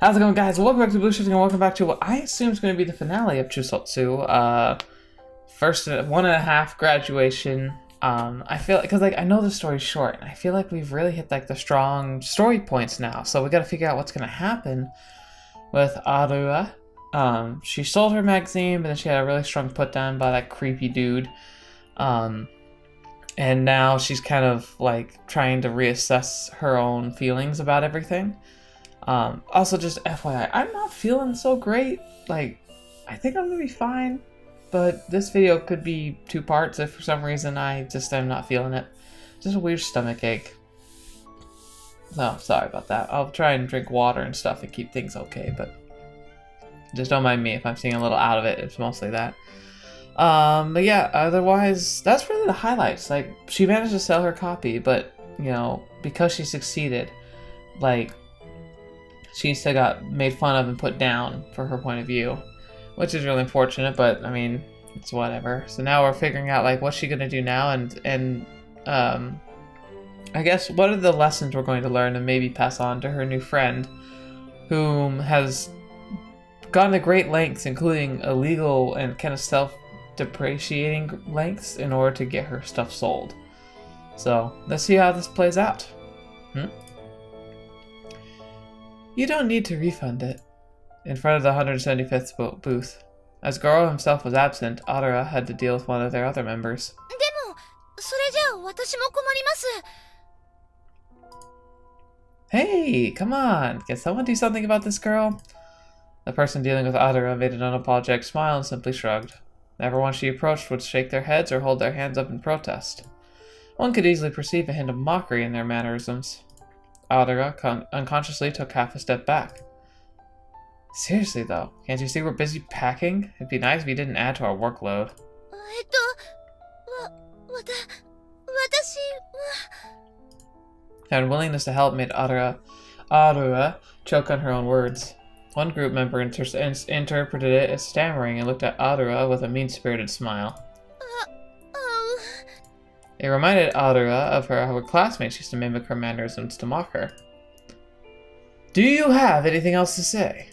How's it going, guys? Welcome back to TheBlueShifting and welcome back to what I assume is going to be the finale of Chuusotsu. First 1.5 graduation. I feel like, because I know the story's short, and I feel like we've really hit the strong story points now. So we got to figure out what's going to happen with Arue. She sold her magazine, but then she had a really strong put down by that creepy dude. And now she's kind of trying to reassess her own feelings about everything. Also, just FYI, I'm not feeling so great. I think I'm gonna be fine, but this video could be 2 parts if for some reason I just am not feeling it. Just a weird stomach ache. No, sorry about that. I'll try and drink water and stuff and keep things okay, but just don't mind me if I'm seeing a little out of it. It's mostly that. But yeah, otherwise, that's really the highlights. She managed to sell her copy, but, you know, because she succeeded, she still got made fun of and put down for her point of view, which is really unfortunate, but, I mean, it's whatever. So now we're figuring out, what's she gonna do now, and I guess, what are the lessons we're going to learn and maybe pass on to her new friend, whom has gone to great lengths, including illegal and kind of self-depreciating lengths, in order to get her stuff sold. So, let's see how this plays out. You don't need to refund it. In front of the 175th booth. As Goro himself was absent, Arara had to deal with one of their other members. Hey, come on! Can someone do something about this girl? The person dealing with Arara made an unapologetic smile and simply shrugged. Everyone she approached would shake their heads or hold their hands up in protest. One could easily perceive a hint of mockery in their mannerisms. Arara unconsciously took half a step back. Seriously though, can't you see we're busy packing? It'd be nice if you didn't add to our workload. Her unwillingness to help made Arue choke on her own words. One group member interpreted it as stammering and looked at Arara with a mean-spirited smile. It reminded Arara of how her classmates used to mimic her mannerisms to mock her. Do you have anything else to say?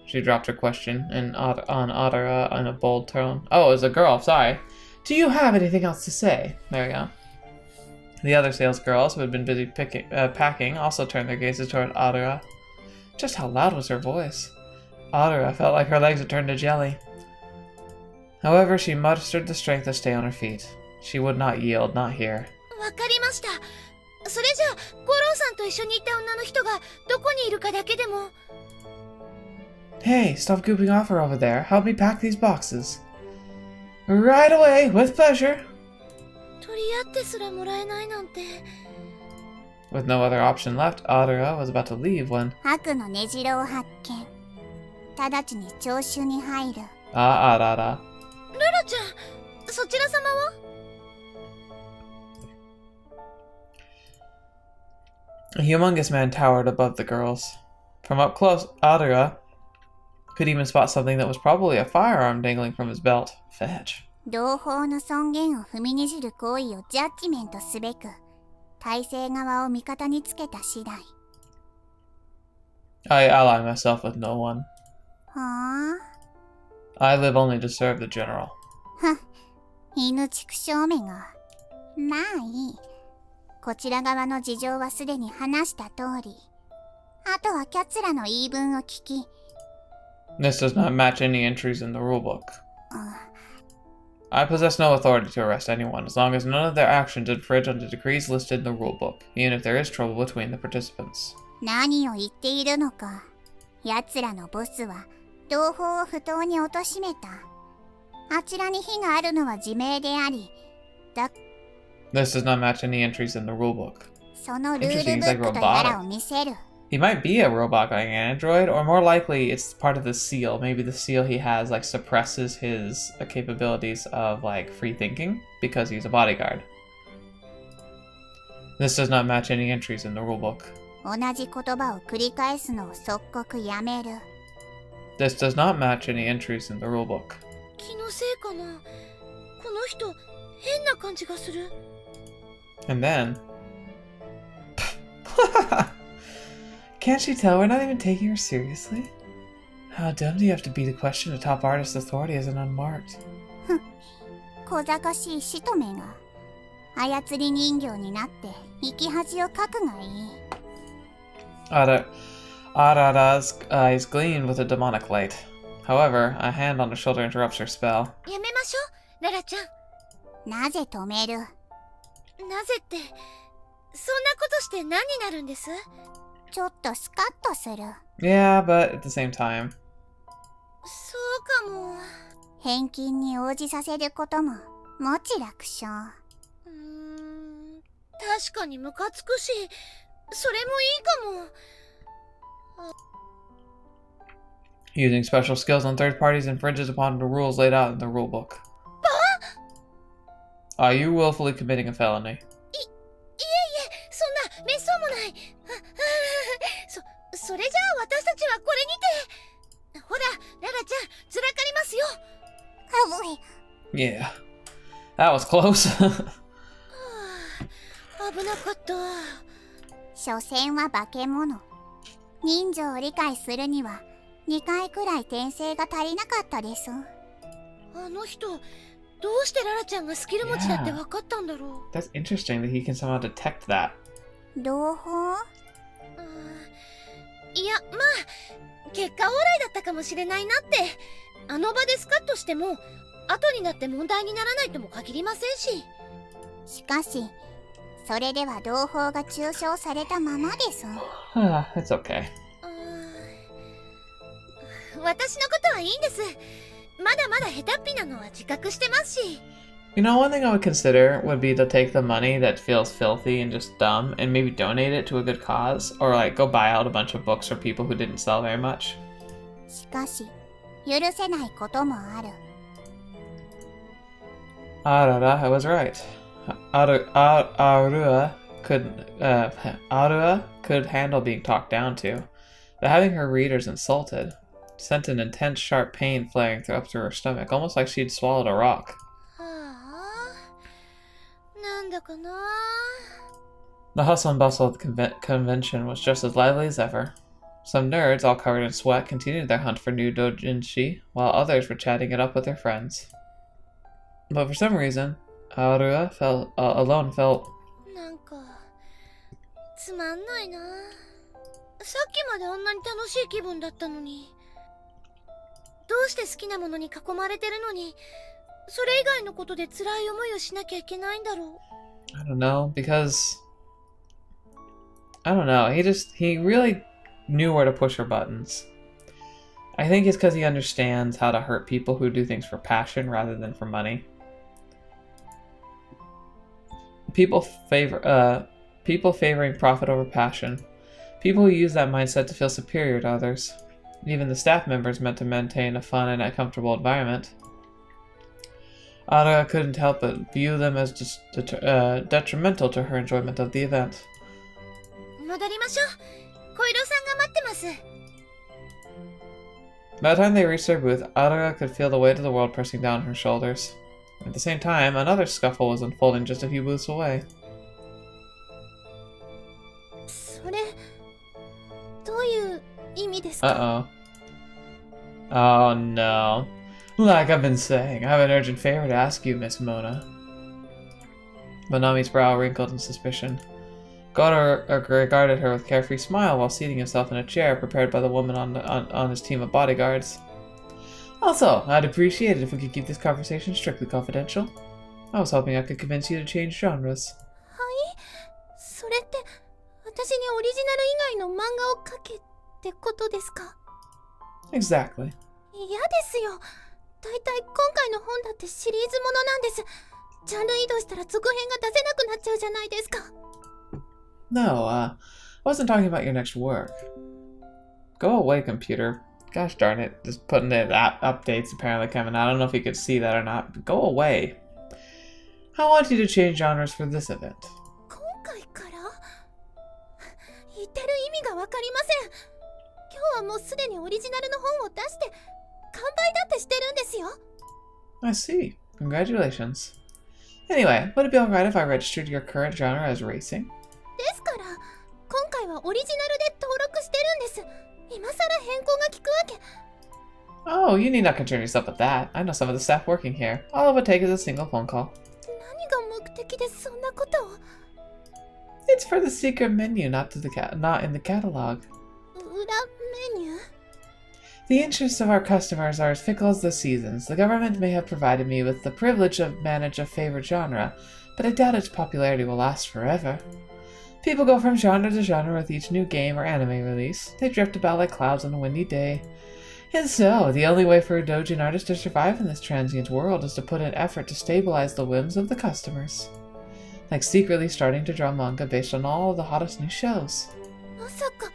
She dropped her question on Arara in a bold tone. Oh, it was a girl, sorry. Do you have anything else to say? There we go. The other sales girls, who had been busy packing, also turned their gazes toward Arara. Just how loud was her voice? Arara felt like her legs had turned to jelly. However, she mustered the strength to stay on her feet. She would not yield, not here. Hey, stop gooping off her over there. Help me pack these boxes. Right away, with pleasure. With no other option left, Arara was about to leave when... Arara. A humongous man towered above the girls. From up close, Arara could even spot something that was probably a firearm dangling from his belt. Fetch. I ally myself with no one. I live only to serve the general. This does not match any entries in the rulebook. I possess no authority to arrest anyone, as long as none of their actions infringe on the decrees listed in the rulebook, even if there is trouble between the participants. This does not match any entries in the rulebook. Interesting, he's robotic. He might be a robot like an android, or more likely it's part of the seal. Maybe the seal he has suppresses his capabilities of free thinking because he's a bodyguard. This does not match any entries in the rulebook. This does not match any entries in the rulebook. And then... Can't she tell we're not even taking her seriously? How dumb do you have to be to question a top artist's authority as an unmarked? 小賢しい使徒めが操り人形になって生き恥をかくがいい。Arara's eyes gleamed with a demonic light. However, a hand on her shoulder interrupts her spell. やめましょう、ララちゃん。なぜ止める？なぜって、そんなことして何になるんです？ちょっとスカッとする。Yeah, but at the same time. そうかも。返金に応じさせることももち楽勝。確かにムカつくし、それもいいかも。Using special skills on third parties infringes upon the rules laid out in the rulebook. Are you willfully committing a felony? いえ、そんなめっそうもない。それじゃあ私たちはこれにて。ほら、ララちゃん、ずらかりますよ。Yeah, that was close. 危なかった。所詮は化け物。人情を理解するには2回くらい転生が足りなかったです。あの人、どうしてララちゃんがスキル持ちだって分かったんだろう。That's interesting that he can somehow detect that. 同胞？いや、まあ結果オーライだったかもしれないなって。あの場でスカッとしても後になって問題にならないとも限りませんし。しかしそれでは同胞が中傷されたままです。It's okay. 私のことはいいんです。まだまだ下手っぴなのは自覚してますし。You know, one thing I would consider would be to take the money that feels filthy and just dumb and maybe donate it to a good cause, or like go buy out a bunch of books for people who didn't sell very much. しかし許せないこともある。Arara, I was right. Arue could handle being talked down to, but having her readers insulted sent an intense, sharp pain flaring up through her stomach, almost like she'd swallowed a rock. なんだかな。 The hustle and bustle of the convention was just as lively as ever. Some nerds, all covered in sweat, continued their hunt for new doujinshi, while others were chatting it up with their friends. But for some reason, Arue alone felt... なんかつまんないな。さっきまであんなに楽しい気分だったのに。どうして好きなものに囲まれてるのに、それ以外のことで辛い思いをしなきゃいけないんだろう。I don't know, because... I don't know, he really knew where to push her buttons. I think it's because he understands how to hurt people who do things for passion rather than for money. People favoring profit over passion. People who use that mindset to feel superior to others. Even the staff members meant to maintain a fun and a comfortable environment. Arara couldn't help but view them as just detrimental to her enjoyment of the event. 戻りましょう。小色さんが待ってます。 By the time they reached their booth, Arara could feel the weight of the world pressing down on her shoulders. At the same time, another scuffle was unfolding just a few booths away. それ、どういう意味ですか? Uh-oh. Oh no. Like I've been saying, I have an urgent favor to ask you, Miss Mona. Monami's brow wrinkled in suspicion. Goro regarded her with a carefree smile while seating himself in a chair prepared by the woman on his team of bodyguards. Also, I'd appreciate it if we could keep this conversation strictly confidential. I was hoping I could convince you to change genres. はい、それって私にオリジナル以外の漫画を描けってことですか? Exactly. 嫌ですよ。だいたい今回の本だってシリーズものなんです。ジャンル移動したら続編が出せなくなっちゃうじゃないですか。No, I wasn't talking about your next work. Go away, computer. Gosh darn it, just putting the updates apparently coming out. I don't know if you could see that or not, but go away. I want you to change genres for this event. 今回から言ってる意味がわかりません。今日はもうすでにオリジナルの本を出して完売だってしてるんですよ。I see. Congratulations. Anyway, would it be alright if I registered your current genre as racing? ですから今回はオリジナルで登録してるんです。今さら変更が効くわけ。 Oh, you need not concern yourself with that. I know some of the staff working here. All it would take is a single phone call. 何が目的でそんなことを。 It's for the secret menu, not in the catalog. 裏メニュー？ The interests of our customers are as fickle as the seasons. The government may have provided me with the privilege of manage a favorite genre, but I doubt its popularity will last forever. People go from genre to genre with each new game or anime release. They drift about like clouds on a windy day. And so, the only way for a doujin artist to survive in this transient world is to put in effort to stabilize the whims of the customers. Like secretly starting to draw manga based on all of the hottest new shows. まさか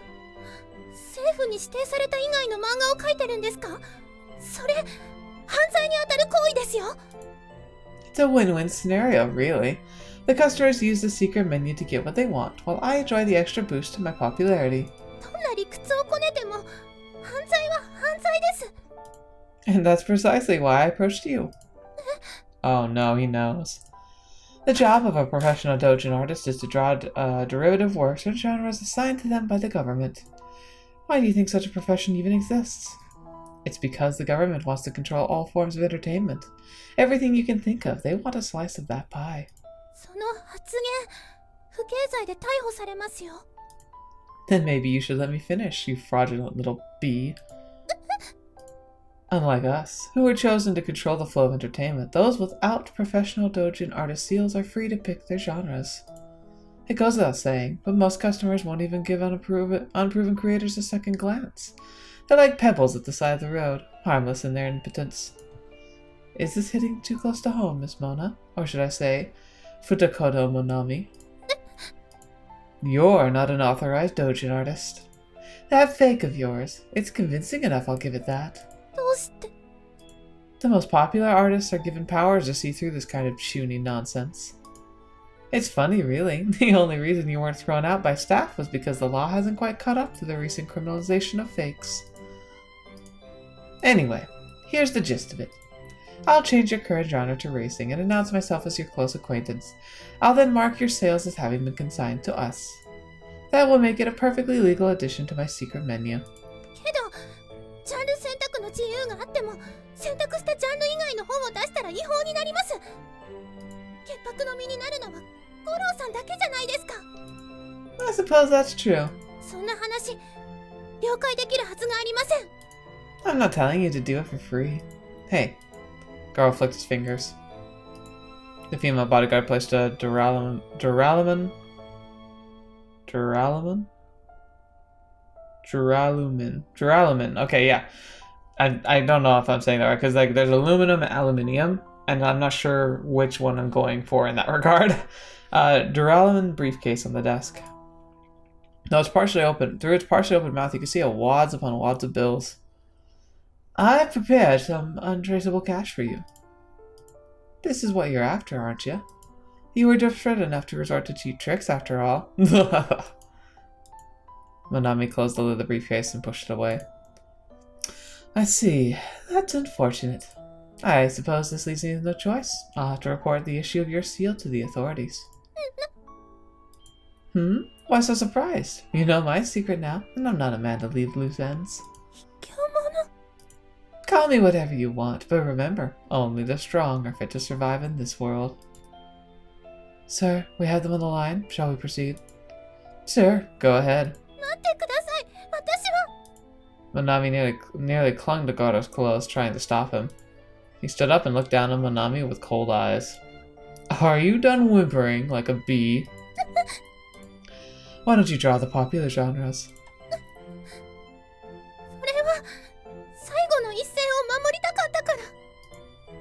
政府に指定された以外の漫画を描いてるんですか？それ犯罪に当たる行為ですよ。 It's a win-win scenario, really. The customers use the secret menu to get what they want, while I enjoy the extra boost to my popularity. どんな理屈をこねても犯罪は犯罪です。 And that's precisely why I approached you. Oh no, he knows. The job of a professional doujin artist is to draw derivative works or genres assigned to them by the government. Why do you think such a profession even exists? It's because the government wants to control all forms of entertainment. Everything you can think of, they want a slice of that pie. その発言、不敬罪で逮捕されますよ。 Then maybe you should let me finish, you fraudulent little bee. Unlike us, who were chosen to control the flow of entertainment, those without professional doujin artist seals are free to pick their genres. It goes without saying, but most customers won't even give unproven creators a second glance. They're like pebbles at the side of the road, harmless in their impotence. Is this hitting too close to home, Miss Mona? Or should I say, Futakodo Monami? You're not an authorized doujin artist. That fake of yours, it's convincing enough, I'll give it that. どうして？ The most popular artists are given powers to see through this kind of chuny nonsense. It's funny, really. The only reason you weren't thrown out by staff was because the law hasn't quite caught up to the recent criminalization of fakes. Anyway, here's the gist of it. I'll change your current genre to racing and announce myself as your close acquaintance. I'll then mark your sales as having been consigned to us. That will make it a perfectly legal addition to my secret menu. けど、ジャンル選択の自由があっても、選択したジャンル以外の本を出したら違法になります。潔白の身になるのは五郎さんだけじゃないですか。 I suppose that's true. そんな話、了解できるはずがありません。 I'm not telling you to do it for free. Hey. Goro flicked his fingers. The female bodyguard placed a duralumin. Okay, yeah. I don't know if I'm saying that right, because like there's aluminum and aluminium, and I'm not sure which one I'm going for in that regard. Duralumin briefcase on the desk. No, it's partially open. Through its partially open mouth, you can see wads upon wads of bills. I've prepared some untraceable cash for you. This is what you're after, aren't you? You were desperate enough to resort to cheap tricks, after all. Monami closed the lid of the briefcase and pushed it away. I see. That's unfortunate. I suppose this leaves me with no choice. I'll have to report the issue of your seal to the authorities. Why so surprised? You know my secret now, and I'm not a man to leave loose ends. Call me whatever you want, but remember, only the strong are fit to survive in this world. Sir, we have them on the line. Shall we proceed? Sir, go ahead. Monami nearly clung to Goro's clothes, trying to stop him. He stood up and looked down on Monami with cold eyes. Are you done whimpering like a bee? Why don't you draw the popular genres?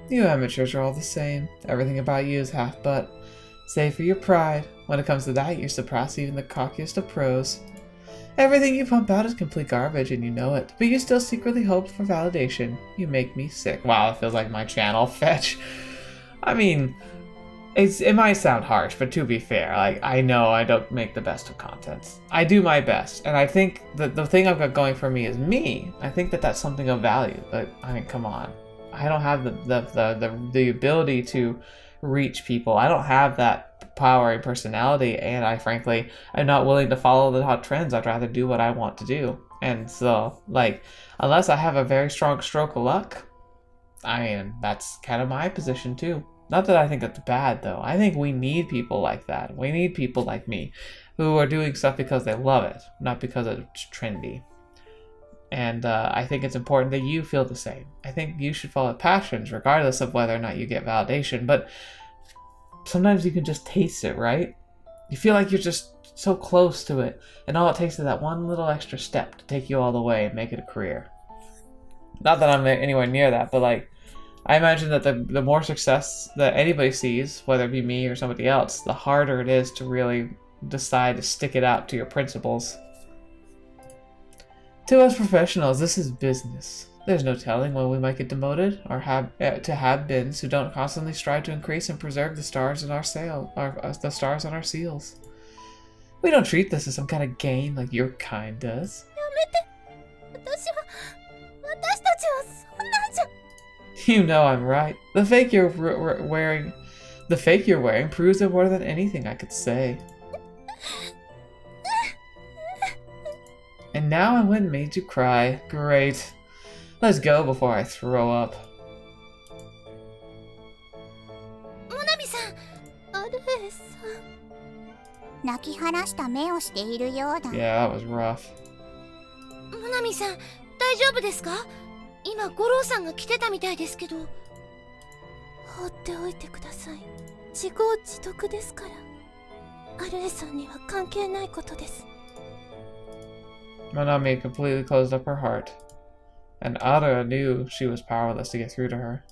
You amateurs are all the same. Everything about you is half-butt. Save for your pride. When it comes to that, you surpass even the cockiest of pros. Everything you pump out is complete garbage, and you know it. But you still secretly hope for validation. You make me sick. Wow, it feels like my channel. Fetch. I mean, it might sound harsh, but to be fair, like, I know I don't make the best of contents. I do my best, and I think that the thing I've got going for me is me. I think that that's something of value. But I mean, come on. I don't have the ability to reach people. I don't have that overpowering personality, and I frankly am not willing to follow the hot trends. I'd rather do what I want to do. And so, like, unless I have a very strong stroke of luck, I mean, that's kind of my position too. Not that I think it's bad, though. I think we need people like that. We need people like me who are doing stuff because they love it, not because it's trendy. And I think it's important that you feel the same. I think you should follow passions regardless of whether or not you get validation. But sometimes you can just taste it, right? You feel like you're just so close to it, and all it takes is that one little extra step to take you all the way and make it a career. Not that I'm anywhere near that, but like, I imagine that the more success that anybody sees, whether it be me or somebody else, the harder it is to really decide to stick it out to your principles. To us professionals, this is business. There's no telling when we might get demoted or have beens who don't constantly strive to increase and preserve the stars in our the stars on our seals. We don't treat this as some kind of game like your kind does. You know I'm right. The fake you're wearing proves it more than anything I could say. And now I went and made you cry. Great. Let's go before I throw up. Monami-san! Arue-san. 泣き放した目をしているようだ。 Yeah, that was rough. Monami-san、大丈夫ですか？今、五郎さんが来てたみたいですけど。放っておいてください。自業自得ですから。アルエさんには関係ないことです。 Monami completely closed up her heart, and Arara knew she was powerless to get through to her.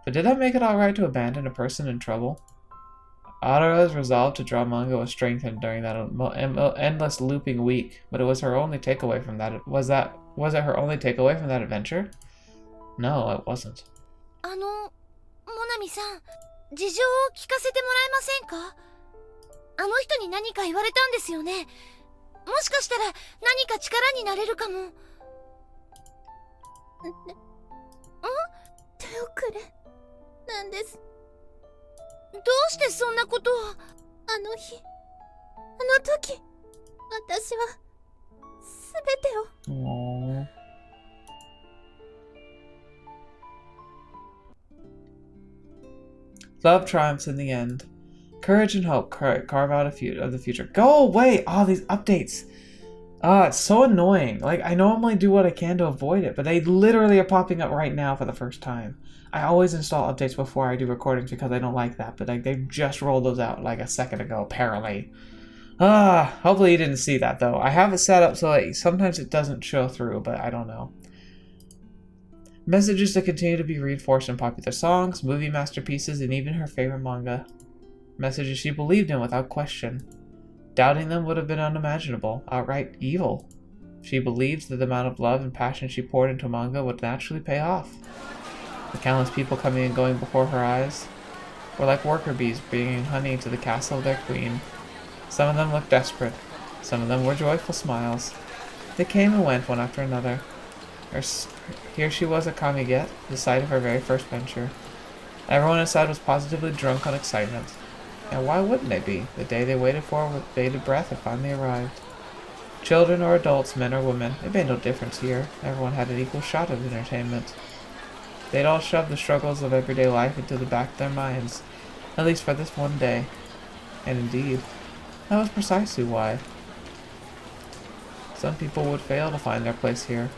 But did that make it alright to abandon a person in trouble? Arara's resolve to draw manga was strengthened during that endless looping week, but it was her only takeaway from that. Was it her only takeaway from that adventure? No, it wasn't. モナミさん、事情を聞かせてもらえませんか？あの人に何か言われたんですよね。もしかしたら何か力になれるかも。手遅れなんです。どうしてそんなことを。あの日、あの時、私は全てを。Aww. Love triumphs in the end. Courage and hope carve out of the future. Go away! All these updates. It's so annoying. Like, I normally do what I can to avoid it, but they literally are popping up right now for the first time. I always install updates before I do recordings because I don't like that, but they just rolled those out like a second ago, apparently. Hopefully you didn't see that, though. I have it set up so that sometimes it doesn't show through, but I don't know. Messages that continue to be reinforced in popular songs, movie masterpieces, and even her favorite manga. Messages she believed in without question. Doubting them would have been unimaginable, outright evil. She believed that the amount of love and passion she poured into manga would naturally pay off. The countless people coming and going before her eyes were like worker bees bringing honey to the castle of their queen. Some of them looked desperate. Some of them were joyful smiles. They came and went one after another. Here she was at Kamiget, the site of her very first venture. Everyone inside was positively drunk on excitement. And why wouldn't they be? The day they waited for with bated breath had finally arrived. Children or adults, men or women, it made no difference here. Everyone had an equal shot of entertainment. They'd all shoved the struggles of everyday life into the back of their minds, at least for this one day. And indeed, that was precisely why. Some people would fail to find their place here.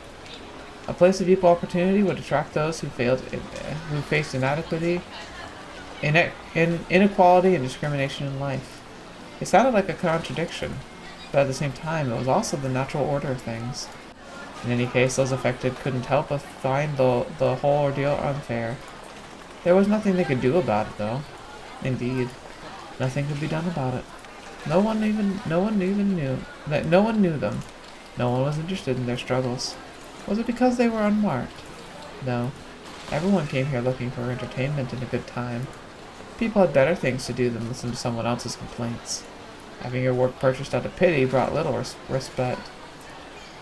A place of equal opportunity would attract those who faced inequality and discrimination in life. It sounded like a contradiction, but at the same time, it was also the natural order of things. In any case, those affected couldn't help but find the whole ordeal unfair. There was nothing they could do about it, though. Indeed, nothing could be done about it. No one knew them. No one was interested in their struggles. Was it because they were unmarked? No. Everyone came here looking for entertainment and a good time. People had better things to do than listen to someone else's complaints. Having your work purchased out of pity brought little respect.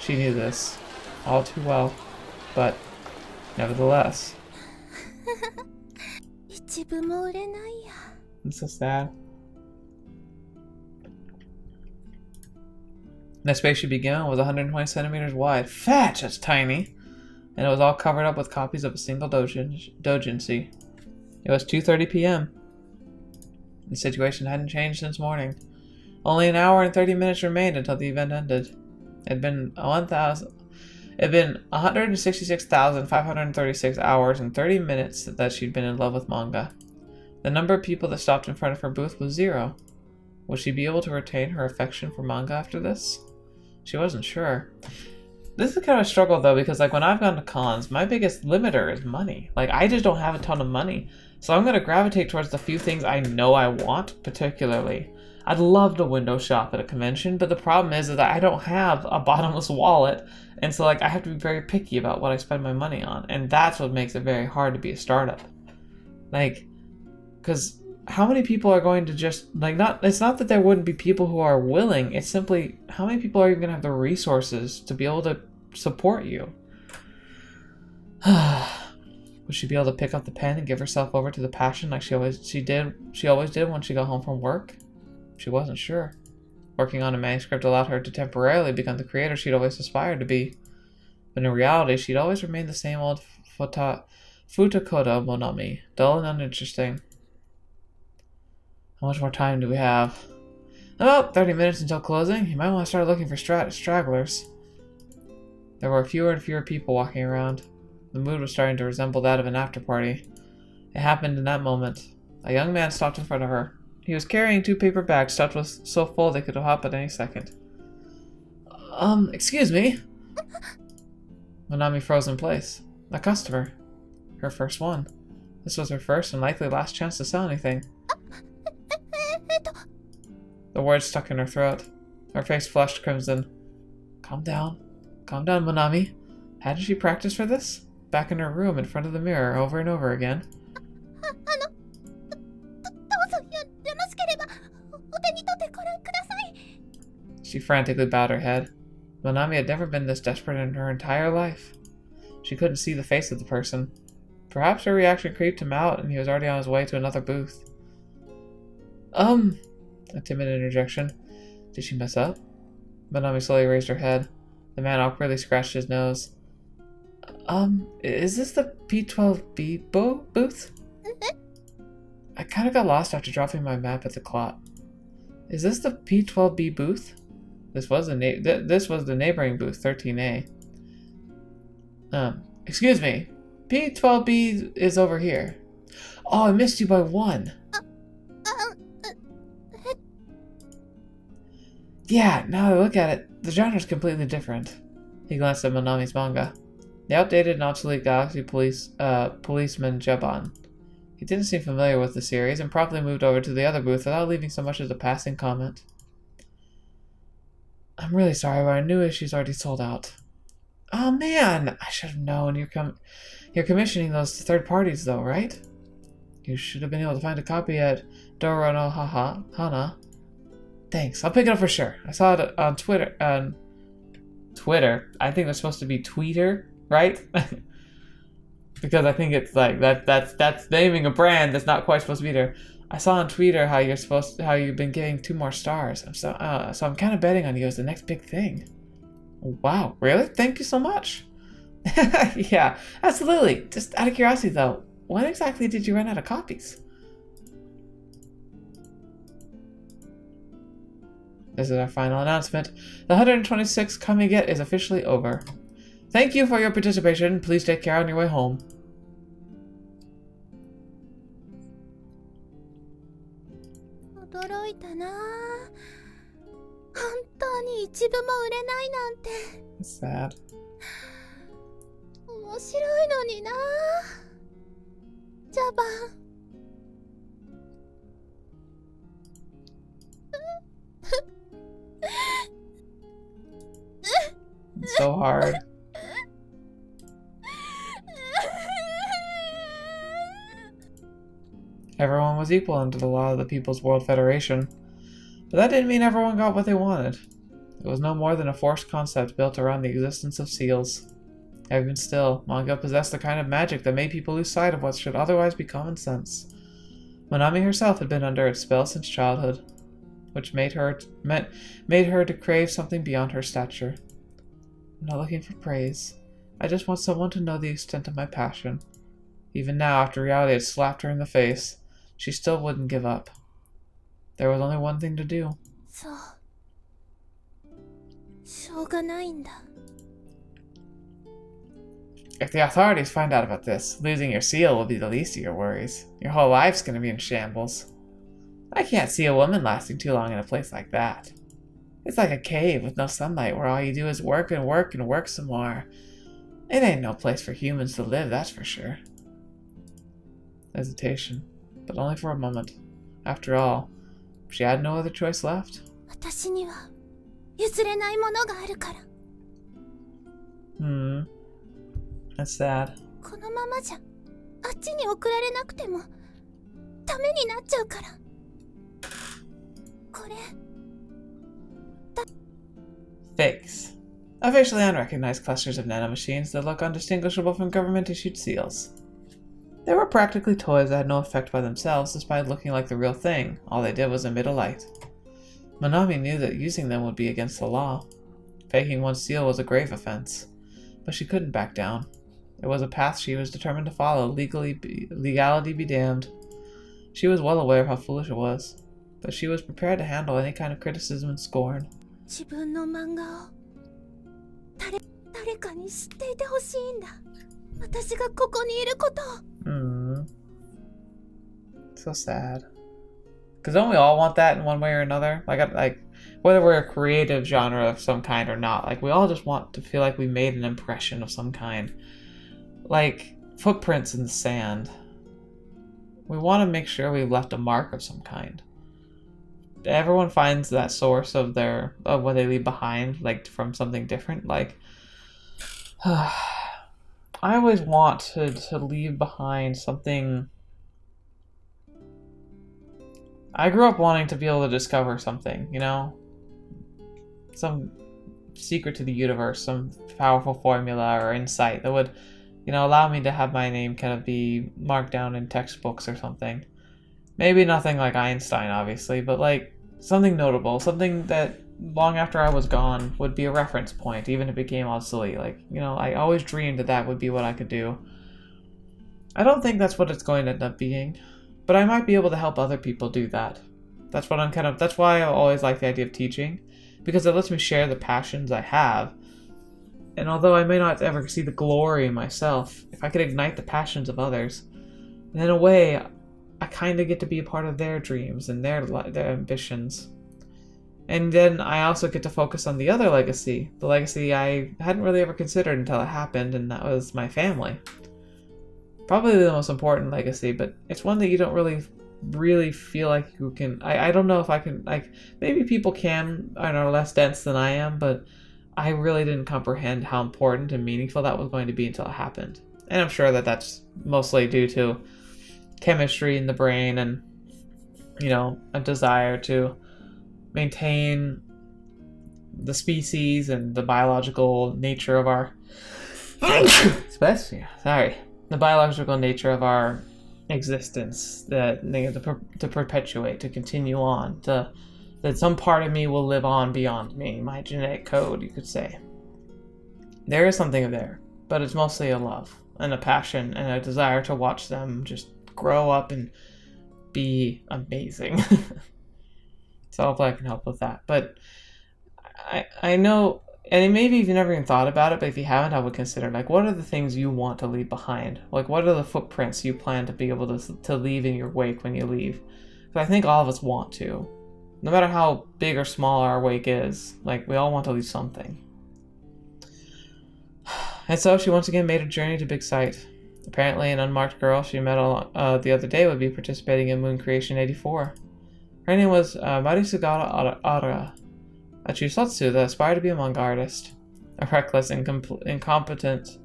She knew this, all too well, but nevertheless. It's so sad. The space she began was 120 centimeters wide. Fetch! That's tiny. And it was all covered up with copies of a single doujinshi. It was 2:30 p.m. The situation hadn't changed since morning. Only an hour and 30 minutes remained until the event ended. It had been 166,536 hours and 30 minutes that she'd been in love with manga. The number of people that stopped in front of her booth was 0. Would she be able to retain her affection for manga after this? She wasn't sure. This is kind of a struggle though, because like when I've gone to cons, my biggest limiter is money. Like I just don't have a ton of money. So I'm going to gravitate towards the few things I know I want particularly. I'd love to window shop at a convention, but the problem is that I don't have a bottomless wallet. And so like I have to be very picky about what I spend my money on. And that's what makes it very hard to be a startup. Like, because how many people are going to just, like, it's not that there wouldn't be people who are willing, it's simply how many people are even going to have the resources to be able to support you? Would she be able to pick up the pen and give herself over to the passion like she always did when she got home from work? She wasn't sure. Working on a manuscript allowed her to temporarily become the creator she'd always aspired to be. But in reality, she'd always remained the same old Futakoda Monami, dull and uninteresting. How much more time do we have? About 30 minutes until closing. You might want to start looking for stragglers. There were fewer and fewer people walking around. The mood was starting to resemble that of an after-party. It happened in that moment. A young man stopped in front of her. He was carrying 2 paper bags stuffed with so full they could hop at any second. Excuse me? Monami froze in place. A customer. Her first one. This was her first and likely last chance to sell anything. The words stuck in her throat. Her face flushed crimson. Calm down. Calm down, Monami. Hadn't she practiced for this? Back in her room in front of the mirror over and over again. She frantically bowed her head. Monami had never been this desperate in her entire life. She couldn't see the face of the person. Perhaps her reaction creeped him out and he was already on his way to another booth. A timid interjection. Did she mess up? Monami slowly raised her head. The man awkwardly scratched his nose. Is this the P12B booth? I kind of got lost after dropping my map at the clock. Is this the P12B booth? This was the neighboring booth, 13A. Excuse me. P12B is over here. Oh, I missed you by 1. Yeah, now that I look at it, the genre's completely different. He glanced at Monami's manga. The outdated and obsolete Galaxy Policeman Jeban. He didn't seem familiar with the series and promptly moved over to the other booth without leaving so much as a passing comment. I'm really sorry, but I knew she's already sold out. Oh man, I should have known. You're commissioning those to third parties though, right? You should have been able to find a copy at Doro no Hana. Thanks, I'll pick it up for sure. I saw it on Twitter. Twitter? I think it's supposed to be Tweeter, right? Because I think it's like that's naming a brand that's not quite supposed to be there. I saw on Twitter how you've been getting 2 more stars. So I'm kind of betting on you as the next big thing. Wow, really? Thank you so much. Yeah, absolutely. Just out of curiosity though, when exactly did you run out of copies? This is our final announcement. The 126 Kamiget is officially over. Thank you for your participation. Please take care on your way home. It's sad. It's so hard. Everyone was equal under the law of the People's World Federation. But that didn't mean everyone got what they wanted. It was no more than a forced concept built around the existence of seals. Even still, manga possessed the kind of magic that made people lose sight of what should otherwise be common sense. Monami herself had been under its spell since childhood. which made her to crave something beyond her stature. I'm not looking for praise. I just want someone to know the extent of my passion. Even now, after reality had slapped her in the face, she still wouldn't give up. There was only one thing to do. そう。しょうがないんだ。If the authorities find out about this, losing your seal will be the least of your worries. Your whole life's gonna be in shambles. I can't see a woman lasting too long in a place like that. It's like a cave with no sunlight where all you do is work and work and work some more. It ain't no place for humans to live, that's for sure. Hesitation, but only for a moment. After all, she had no other choice left. 私には譲れないものがあるから。That's sad. このままじゃあっちに送られなくてもダメになっちゃうから。これ。Fakes. Officially unrecognized clusters of nanomachines that look undistinguishable from government-issued seals. They were practically toys that had no effect by themselves despite looking like the real thing. All they did was emit a light. Monami knew that using them would be against the law. Faking one's seal was a grave offense. But she couldn't back down. It was a path she was determined to follow, legality be damned. She was well aware of how foolish it was, but she was prepared to handle any kind of criticism and scorn. 自分の漫画を誰かに知っていてほしいんだ。私がここにいることを。So sad. Because don't we all want that in one way or another? Like whether we're a creative genre of some kind or not, like we all just want to feel like we made an impression of some kind. Like footprints in the sand. We want to make sure we've left a mark of some kind. Everyone finds that source of what they leave behind, like from something different. Like I always want to leave behind something. I grew up wanting to be able to discover something, you know? Some secret to the universe, some powerful formula or insight that would, you know, allow me to have my name kind of be marked down in textbooks or something. Maybe nothing like Einstein, obviously, but like something notable, something that long after I was gone would be a reference point, even if it became obsolete. Like, you know, I always dreamed that would be what I could do. I don't think that's what it's going to end up being, but I might be able to help other people do that. That's why I always like the idea of teaching, because it lets me share the passions I have. And although I may not ever see the glory in myself, if I could ignite the passions of others, then in a way, I kind of get to be a part of their dreams and their ambitions. And then I also get to focus on the other legacy, the legacy I hadn't really ever considered until it happened, and that was my family. Probably the most important legacy, but it's one that you don't really feel like you can. I don't know if I can, like, maybe people can and are less dense than I am, but I really didn't comprehend how important and meaningful that was going to be until it happened. And I'm sure that that's mostly due to chemistry in the brain and, you know, a desire to maintain the species and the biological nature of our the biological nature of our existence, that to perpetuate, to continue on, that some part of me will live on beyond me, my genetic code, you could say. There is something there, but it's mostly a love and a passion and a desire to watch them just grow up and be amazing. So hopefully I can help with that. But I know, and maybe you've never even thought about it, but if you haven't, I would consider, like, what are the things you want to leave behind? Like, what are the footprints you plan to be able to leave in your wake when you leave? Because I think all of us want to. No matter how big or small our wake is, like, we all want to leave something. And so she once again made a journey to Big Sight. Apparently, an unmarked girl she met the other day would be participating in Moon Creation 84. Her name was Marisugara Arara, a Chuusotsu that aspired to be a manga artist. A reckless and incompetent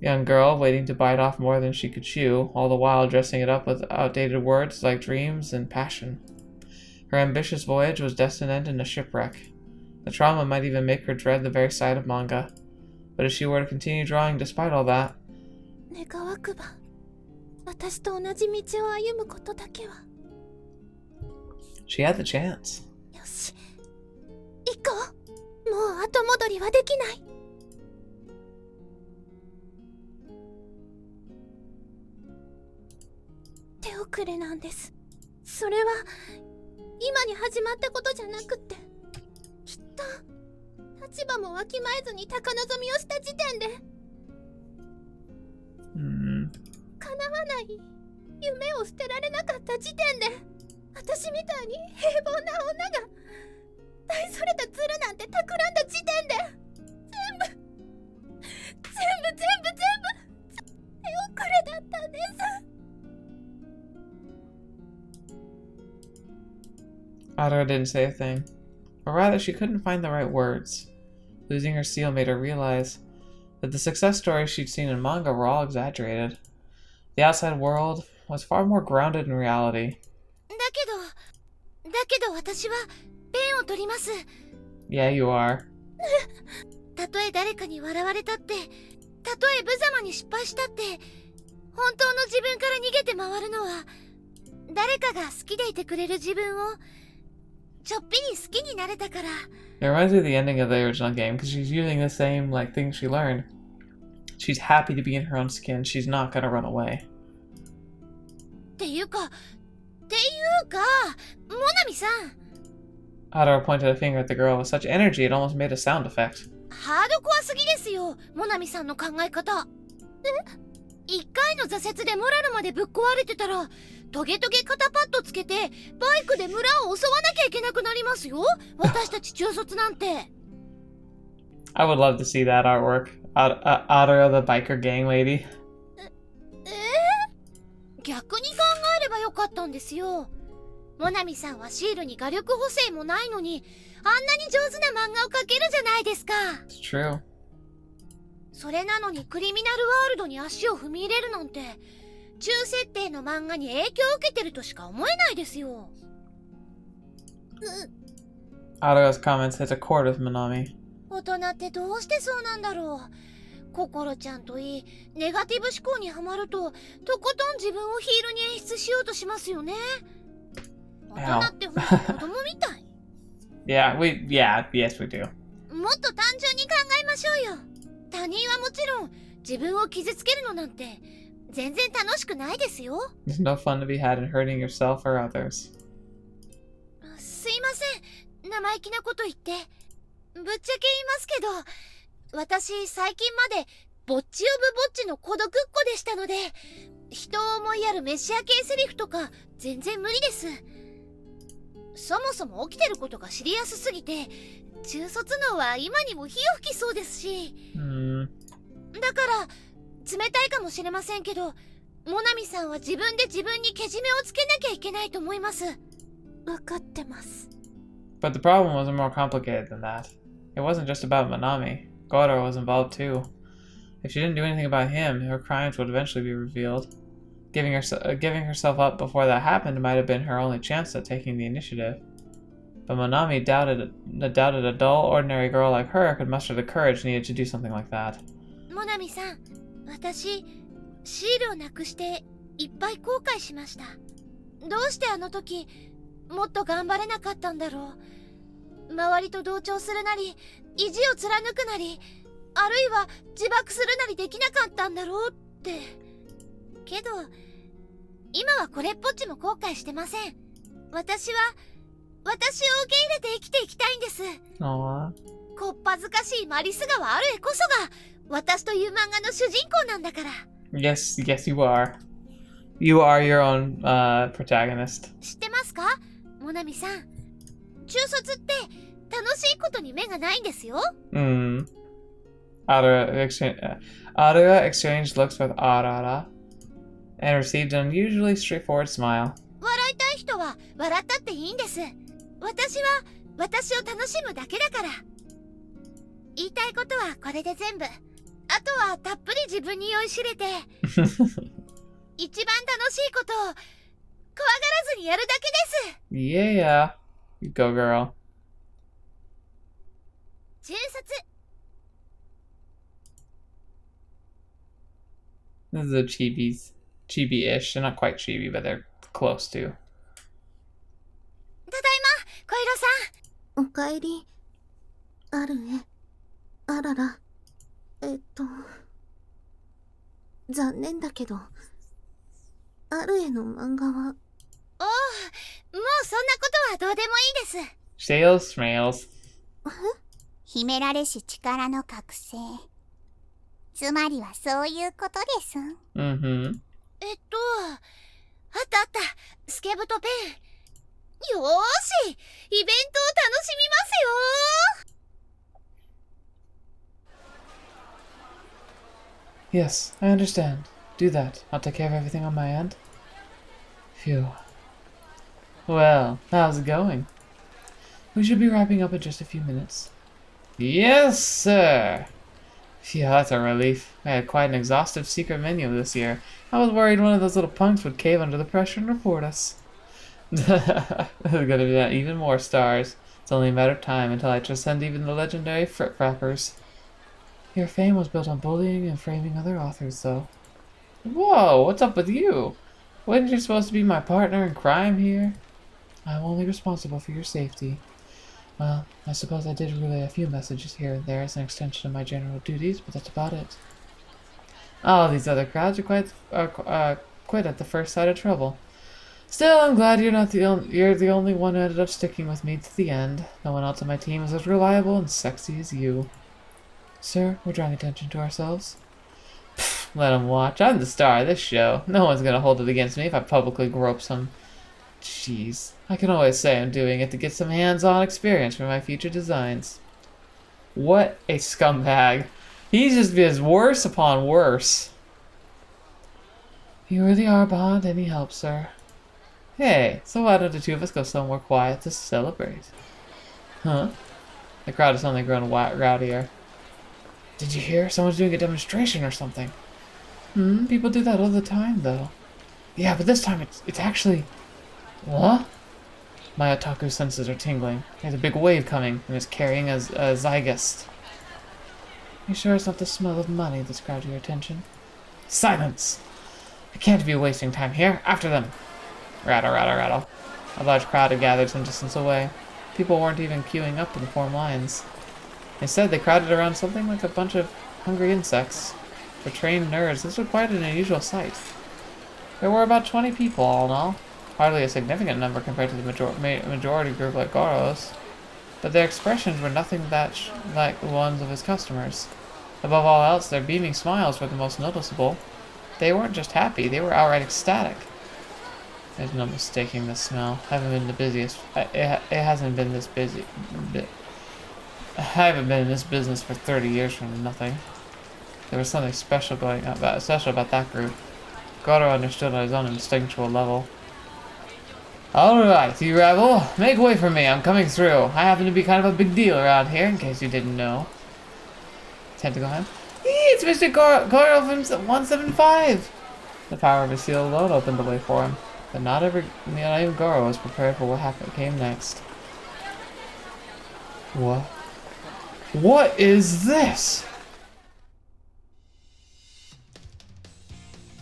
young girl waiting to bite off more than she could chew, all the while dressing it up with outdated words like dreams and passion. Her ambitious voyage was destined to end in a shipwreck. The trauma might even make her dread the very sight of manga. But if she were to continue drawing despite all that, 願わくば、私と同じ道を歩むことだけは。She had the chance. よし、行こう。もう後戻りはできない。手遅れなんです。それは今に始まったことじゃなくて、きっと立場もわきまえずに高望みをした時点で、叶わない夢を捨てられなかった時点で、私みたいに平凡な女が大それた鶴なんて企んだ時点で、全部手遅れだったんです。Arara didn't say a thing. Or rather, she couldn't find the right words. Losing her seal made her realize that the success stories she'd seen in manga were all exaggerated. The outside world was far more grounded in reality. だけど私はペンを取ります。 Yeah, you are. たとえ誰かに笑われたって、たとえ無様に失敗したって、本当の自分から逃げて回るのは、誰かが好きでいてくれる自分をちょっぴり好きになれたから。 It reminds me of the ending of the original game because she's using the same things she learned. She's happy to be in her own skin. She's not gonna run away. っていうか、モナミさん。 Arara pointed a finger at the girl with such energy it almost made a sound effect. ハードコアすぎですよ、モナミさんの考え方。一回の挫折でモラルまでぶっ壊れてたら、トゲトゲ肩パッドつけてバイクで村を襲わなきゃいけなくなりますよ、私たち中卒なんて。 I would love to see that artwork. Arara the biker gang lady. 逆に考えればよかったんですよ。モナミさんはシールに画力補正もないのに、あんなに上手な漫画を描けるじゃないですか。 It's true. それなのにクリミナルワールドに足を踏み入れるなんて、中設定の漫画に影響を受けてるとしか思えないですよ。Arara's comments hit a chord with Monami. 大人ってどうしてそうなんだろう。心ちゃんといい、ネガティブ思考にはまると、とことん自分をヒールに演出しようとしますよね。大人ってほんと子供みたい。Yes, we do. もっと単純に考えましょうよ。他人はもちろん、自分を傷つけるのなんて全然楽しくないですよ。 There's no fun to be had in hurting yourself or others. すいません、生意気なこと言って。ぶっちゃけ言いますけど、私最近までぼっちオブぼっちの孤独っ子でしたので、人を思いやるメシア系セリフとか全然無理です。そもそも起きてることが知りやすすぎて、中卒脳は今にも火を吹きそうですし。だから冷たいかもしれませんけど、モナミさんは自分で自分にけじめをつけなきゃいけないと思います。わかってます。 But the problem wasn't more complicated than that. It wasn't just about Monami. Goro was involved too. If she didn't do anything about him, her crimes would eventually be revealed. Giving herself up before that happened might have been her only chance at taking the initiative. But Monami doubted a dull, ordinary girl like her could muster the courage needed to do something like that. モナミさん、私シールをなくしていっぱい後悔しました。どうしてあの時もっと頑張れなかったんだろう。周りと同調するなり、意地を貫くなり、あるいは自爆するなりできなかったんだろうって。けど今はこれっぽっちも後悔してません。私を受け入れて生きていきたいんです。こっぱずかしいマリス川アルエこそが私という漫画の主人公なんだから。 Yes, you are. You are your own protagonist. 知ってますか、モナミさん。中卒って楽しいことに目がないんですよ。Arara exchanged looks with Arara and received an unusually straightforward smile. 笑いたい人は笑ったっていいんです。私は私を楽しむだけだから。言いたいことはこれで全部。あとはたっぷり自分に酔いしれて一番楽しいことを怖がらずにやるだけです。 Yeah, go girl. 中卒。 This is a chibi-ish. They're not quite chibi, but they're close to. たおかえり、アルエ、アララ。残念だけど、アルエの漫画は。おお、もうそんなことはどうでもいいです。Snails, snails. 秘められし力の覚醒。つまりはそういうことです。Mm-hmm. あったあった、スケブとペン。よーし、イベントを楽しみますよ。 Yes, I understand. Do that. I'll take care of everything on my end. Phew. Well, how's it going? We should be wrapping up in just a few minutes. Yes, sir! Phew, that's a relief. I had quite an exhaustive secret menu this year. I was worried one of those little punks would cave under the pressure and report us. There's gonna be even more stars. It's only a matter of time until I transcend even the legendary Frit Frappers. Your fame was built on bullying and framing other authors, though. Whoa, what's up with you? Wasn't you supposed to be my partner in crime here? I'm only responsible for your safety. Well, I suppose I did relay a few messages here and there as an extension of my general duties, but that's about it. Oh, these other crowds are quit at the first sight of trouble. Still, I'm glad you're the only one who ended up sticking with me to the end. No one else on my team is as reliable and sexy as you. Sir, we're drawing attention to ourselves. Pfft, let 'em watch. I'm the star of this show. No one's gonna hold it against me if I publicly grope some. Jeez, I can always say I'm doing it to get some hands-on experience for my future designs. What a scumbag. He just gets worse upon worse. You really are beyond any help, sir. Hey, so why don't the two of us go somewhere quiet to celebrate? Huh? The crowd has suddenly grown rowdier. Did you hear? Someone's doing a demonstration or something. People do that all the time, though. Yeah, but this time it's actually... What? My otaku senses are tingling. There's a big wave coming, and it's carrying a zygote. You sure it's not the smell of money that's grabbed your attention? Silence! I can't be wasting time here. After them! Rattle, rattle, rattle. A large crowd had gathered some distance away. People weren't even queuing up to form lines. Instead, they crowded around something like a bunch of hungry insects. For trained nerds, this was quite an unusual sight. There were about 20 people, all in all. Hardly a significant number compared to the majority group like Goro's. But their expressions were nothing like the ones of his customers. Above all else, their beaming smiles were the most noticeable. They weren't just happy, they were outright ecstatic. There's no mistaking the smell. I haven't been the busiest. It hasn't been this busy. I haven't been in this business for 30 years for nothing. There was something special about that group. Goro understood on his own instinctual level. Alright, you rebel. Make way for me, I'm coming through. I happen to be kind of a big deal around here, in case you didn't know. Tentacle hand. It's Mr. Koiro from 175! The power of his seal alone opened the way for him. But not even Goro was prepared for what came next. What? What is this?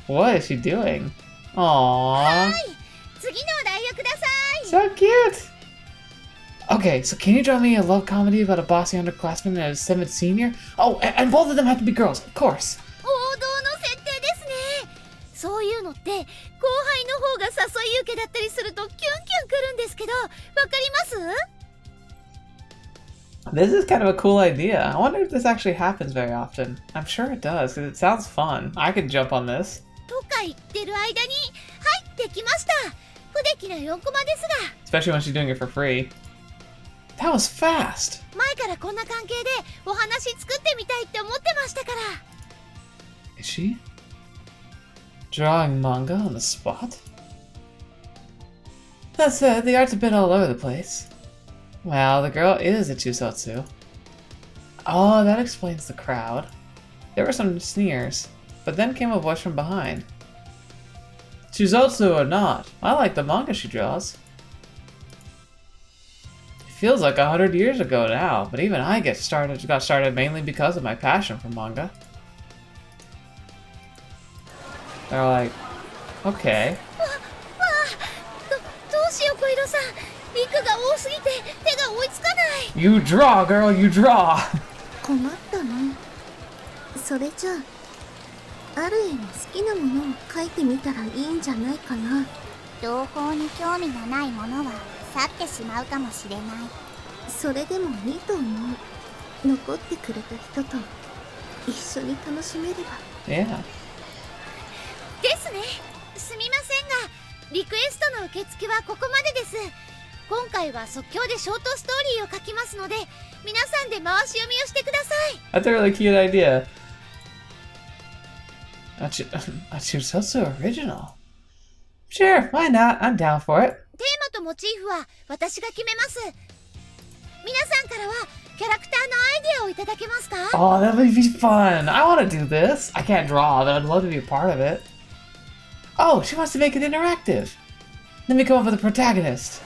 What is she doing? Aww. So cute! Okay, so can you draw me a love comedy about a bossy underclassman and a 7th senior? Oh, and both of them have to be girls, of course! そういうのって後輩の方が誘い受けだったりするとキュンキュンくるんですけど、わかります？ This is kind of a cool idea. I wonder if this actually happens very often. I'm sure it does, because it sounds fun. I could jump on this. とか言ってる間に入ってきました。不出来な4コマですが。 Especially when she's doing it for free. That was fast! 前からこんな関係でお話作ってみたいって思ってましたから。 Is she? Drawing manga on the spot? That said, the art's a bit all over the place. Well, the girl is a Chuusotsu. Oh, that explains the crowd. There were some sneers, but then came a voice from behind. Chuusotsu or not, I like the manga she draws. It feels like 100 years ago now, but even I got started mainly because of my passion for manga. They're like, okay. どうしよう、小色さん。リクが多すぎて手が追いつかない。 You draw, girl, you draw. 困ったな。それじゃあ、ある絵の好きなものを描いてみたらいいんじゃないかな。同胞に興味がないものは去ってしまうかもしれない。それでもいいと思う。残ってくれた人と一緒に楽しめれば。Yeah. ですね。すみませんが、リクエストの受付はここまでです。今回は即興でショートストーリーを書きますので、皆さんで回し読みをしてください。 That's a really cute idea. A Chuusotsu original. Sure, why not? I'm down for it. テーマとモチーフは私が決めます。皆さんからはキャラクターのアイデアをいただけますか？ Oh, that would be fun. I want to do this. I can't draw, but I'd love to be a part of it. Oh, she wants to make it interactive. Let me come up with a protagonist.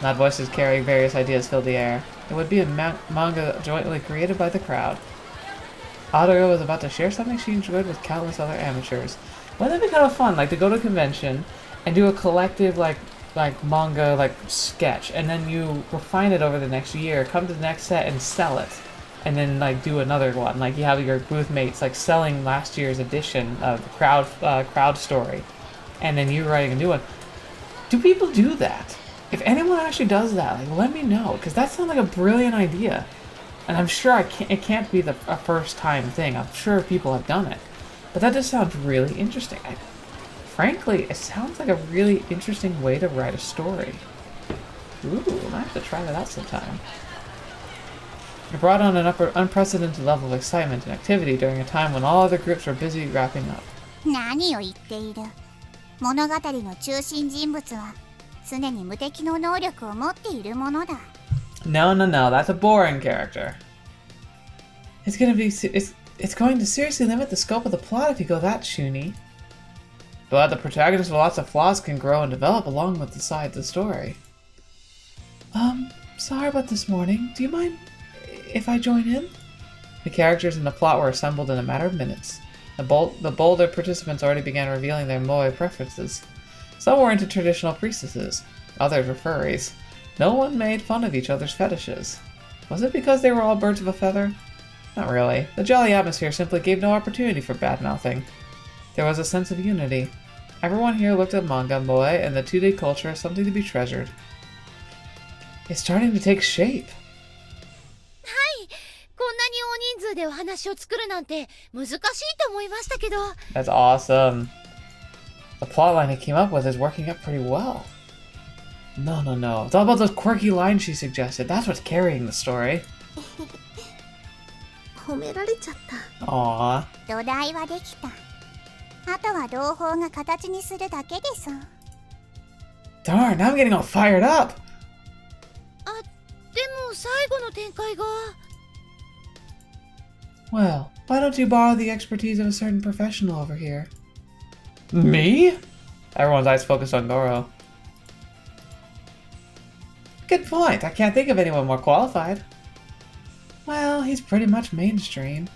Loud voices carrying various ideas filled the air. It would be a manga jointly created by the crowd. Arare was about to share something she enjoyed with countless other amateurs. Wouldn't that be kind of fun, like to go to a convention and do a collective like manga sketch, and then you refine it over the next year, come to the next set and sell it, and then like do another one. Like you have your booth mates like selling last year's edition of the crowd story, and then you writing a new one. Do people do that? If anyone actually does that, like let me know, because that sounds like a brilliant idea. And I'm sure it can't be a first time thing. I'm sure people have done it. But that just sounds really interesting. Frankly, it sounds like a really interesting way to write a story. Ooh, I might have to try that out sometime. It brought on an unprecedented level of excitement and activity during a time when all other groups were busy wrapping up. 何を言っている。物語の中心人物は常に無敵の能力を持っているものだ。No, that's a boring character. It's going to seriously limit the scope of the plot if you go that shoony. But the protagonist with lots of flaws can grow and develop along with the side of the story. Sorry about this morning. Do you mind if I join in? The characters in the plot were assembled in a matter of minutes. The bolder participants already began revealing their moe preferences. Some were into traditional priestesses, others were furries. No one made fun of each other's fetishes. Was it because they were all birds of a feather? Not really. The jolly atmosphere simply gave no opportunity for bad-mouthing. There was a sense of unity. Everyone here looked at manga, moe, and the 2D culture as something to be treasured. It's starting to take shape. はい、こんなに大人数でお話を作るなんて難しいと思いましたけど。 That's awesome. The plotline he came up with is working out pretty well. No. It's all about those quirky lines she suggested. That's what's carrying the story. 褒められちゃった。Aww. 土台はできた。あとは同胞が形にするだけです。 Darn, now I'm getting all fired up. あ、でも最後の展開が。 Well, why don't you borrow the expertise of a certain professional over here? Me? Everyone's eyes focused on Goro. Good point. I can't think of anyone more qualified. Well, he's pretty much mainstream.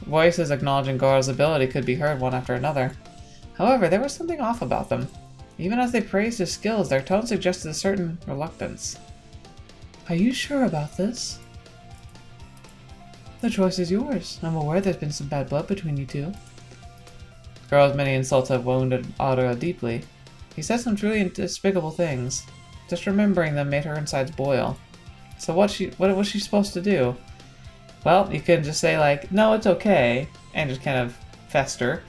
Voices acknowledging Goro's ability could be heard one after another. However, there was something off about them. Even as they praised his skills, their tone suggested a certain reluctance. Are you sure about this? The choice is yours. I'm aware there's been some bad blood between you two. Goro's many insults have wounded Arara deeply. He said some truly despicable things. Just remembering them made her insides boil. So what was she supposed to do? Well, you could just say like, no, it's okay, and just kind of fester.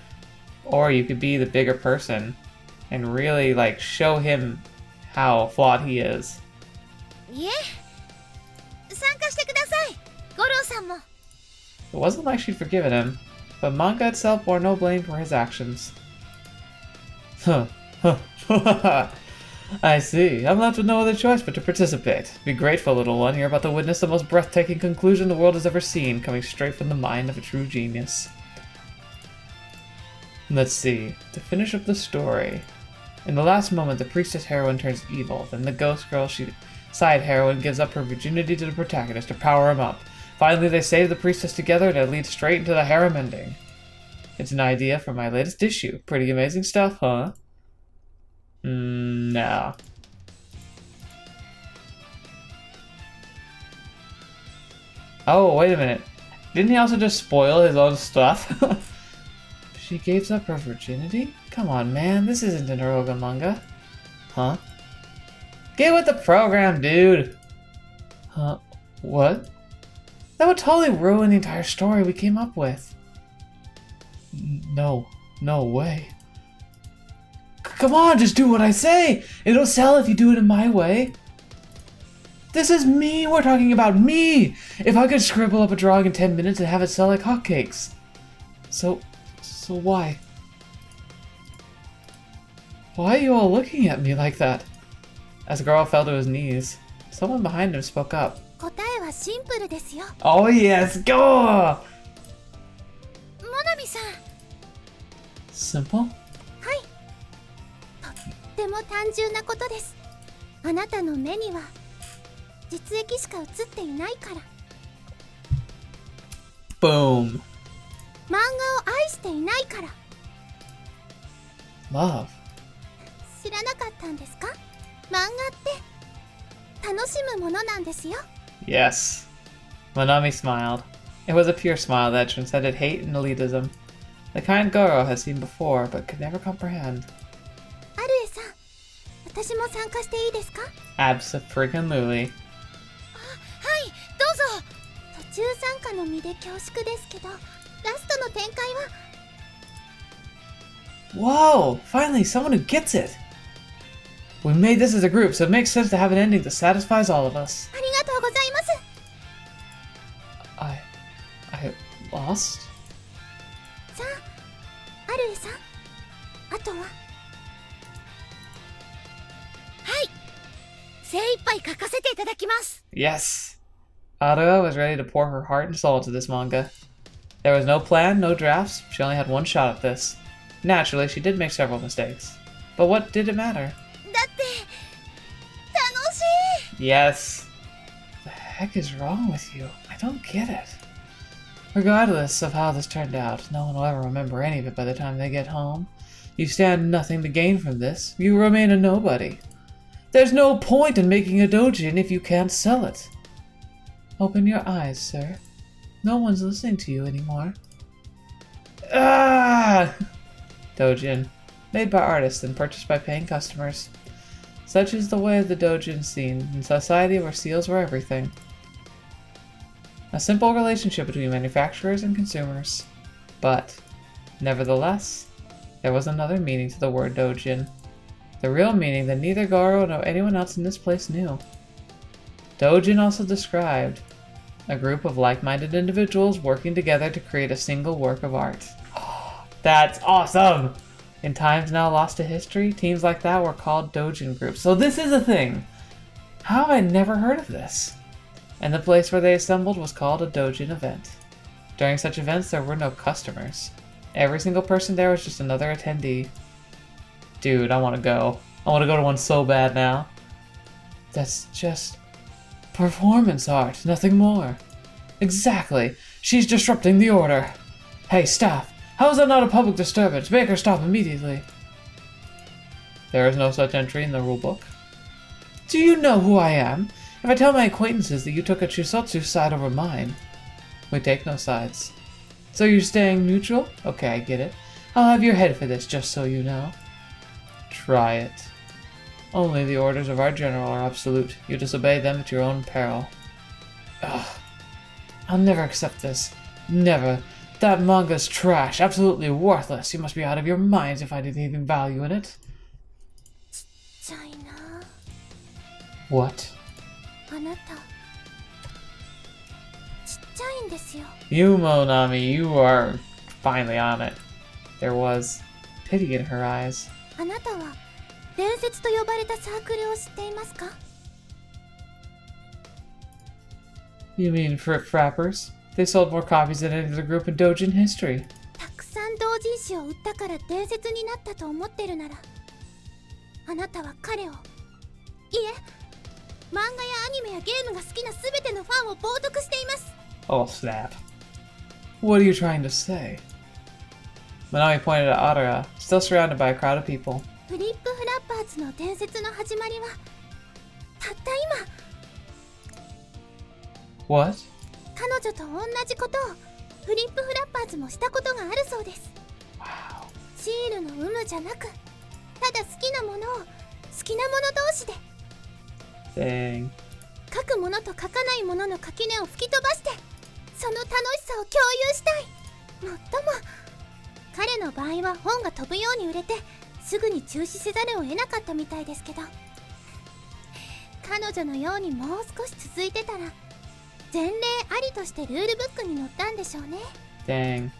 Or you could be the bigger person and really like show him how flawed he is. いえ、参加してください、ゴロさんも。 It wasn't like she'd forgiven him, but manga itself bore no blame for his actions. I see. I'm left with no other choice but to participate. Be grateful, little one. You're about to witness the most breathtaking conclusion the world has ever seen, coming straight from the mind of a true genius. Let's see. To finish up the story. In the last moment, the priestess heroine turns evil. Then the ghost girl side heroine gives up her virginity to the protagonist to power him up. Finally, they save the priestess together and it leads straight into the harem ending. It's an idea for my latest issue. Pretty amazing stuff, huh? No. Oh, wait a minute. Didn't he also just spoil his own stuff? She gave up her virginity? Come on, man. This isn't an Eroga manga. Huh? Get with the program, dude! Huh? What? That would totally ruin the entire story we came up with. No. No way. Come on, just do what I say! It'll sell if you do it in my way. This is me! We're talking about me! If I could scribble up a drawing in 10 minutes and have it sell like hotcakes. So why? Why are you all looking at me like that? As Goro fell to his knees, someone behind him spoke up. 答えはシンプルですよ。 Oh yes, go! モナミさん。 Simple? とっても単純なことです。あなたの目には実液しか映っていないから。 Boom. 漫画を愛していないから。 Love. 知らなかったんですか？漫画って楽しむものなんですよ。 Yes. Monami smiled. It was a pure smile that transcended hate and elitism. The kind Goro has seen before, but could never comprehend. アルエさん、私も参加していいですか？ Abso-freaking-lutely. はい、どうぞ。途中参加の身で恐縮ですけど、ラストの展開は。 Whoa! Finally, someone who gets it! We made this as a group, so it makes sense to have an ending that satisfies all of us. ありがとうございます。 I lost? さあ、アルエさん、あとは。はい。精一杯書かせていただきます。 Yes! Arara was ready to pour her heart and soul into this manga. There was no plan, no drafts, she only had one shot at this. Naturally, she did make several mistakes. But what did it matter? だって楽しい。 Yes. What the heck is wrong with you? I don't get it. Regardless of how this turned out, no one will ever remember any of it by the time they get home. You stand nothing to gain from this. You remain a nobody. There's no point in making a doujin if you can't sell it. Open your eyes, sir. No one's listening to you anymore. Ah! Doujin. Made by artists and purchased by paying customers. Such is the way of the doujin scene in society where seals were everything. A simple relationship between manufacturers and consumers. But, nevertheless, there was another meaning to the word doujin. The real meaning that neither Goro nor anyone else in this place knew. Doujin also described a group of like-minded individuals working together to create a single work of art. That's awesome! In times now lost to history, teams like that were called doujin groups. So this is a thing! How have I never heard of this? And the place where they assembled was called a doujin event. During such events, there were no customers. Every single person there was just another attendee. Dude, I want to go. I want to go to one so bad now. That's just performance art, nothing more. Exactly. She's disrupting the order. Hey, staff. How is that not a public disturbance? Make her stop immediately. There is no such entry in the rulebook. Do you know who I am? If I tell my acquaintances that you took a Chuusotsu side over mine. We take no sides. So you're staying neutral? Okay, I get it. I'll have your head for this, just so you know. Try it. Only the orders of our general are absolute. You disobey them at your own peril. Ugh. I'll never accept this. Never. That manga's trash. Absolutely worthless. You must be out of your minds to find anything value in it. ちっちゃいな。 What? あなたちっちゃいんですよ。 You, Monami, you are finally on it. There was pity in her eyes. あなたは伝説と呼ばれたサークルを知っていますか？ You mean Frip Frappers? They sold more copies than any other group in doujin history. たくさん同人誌を売ったから伝説になったと思ってるなら、あなたは彼を、いえ、漫画やアニメやゲームが好きなすべてのファンを冒涜しています。 Oh snap. What are you trying to say? Monami pointed at Arara, still surrounded by a crowd of people. フリップフラッパパーツの伝説の始まりはたった今。 What? 彼女と同じことをフリップフラッパーズもしたことがあるそうです。 Wow. シールの有無じゃなく、ただ好きなものを好きなもの同士で、 Dang. 書くものと書かないものの垣根を吹き飛ばして、その楽しさを共有したい。もっとも彼の場合は本が飛ぶように売れてすぐに中止せざるを得なかったみたいですけど、彼女のようにもう少し続いてたら前例ありとしてルールブックに載ったんでしょうね。 Dang.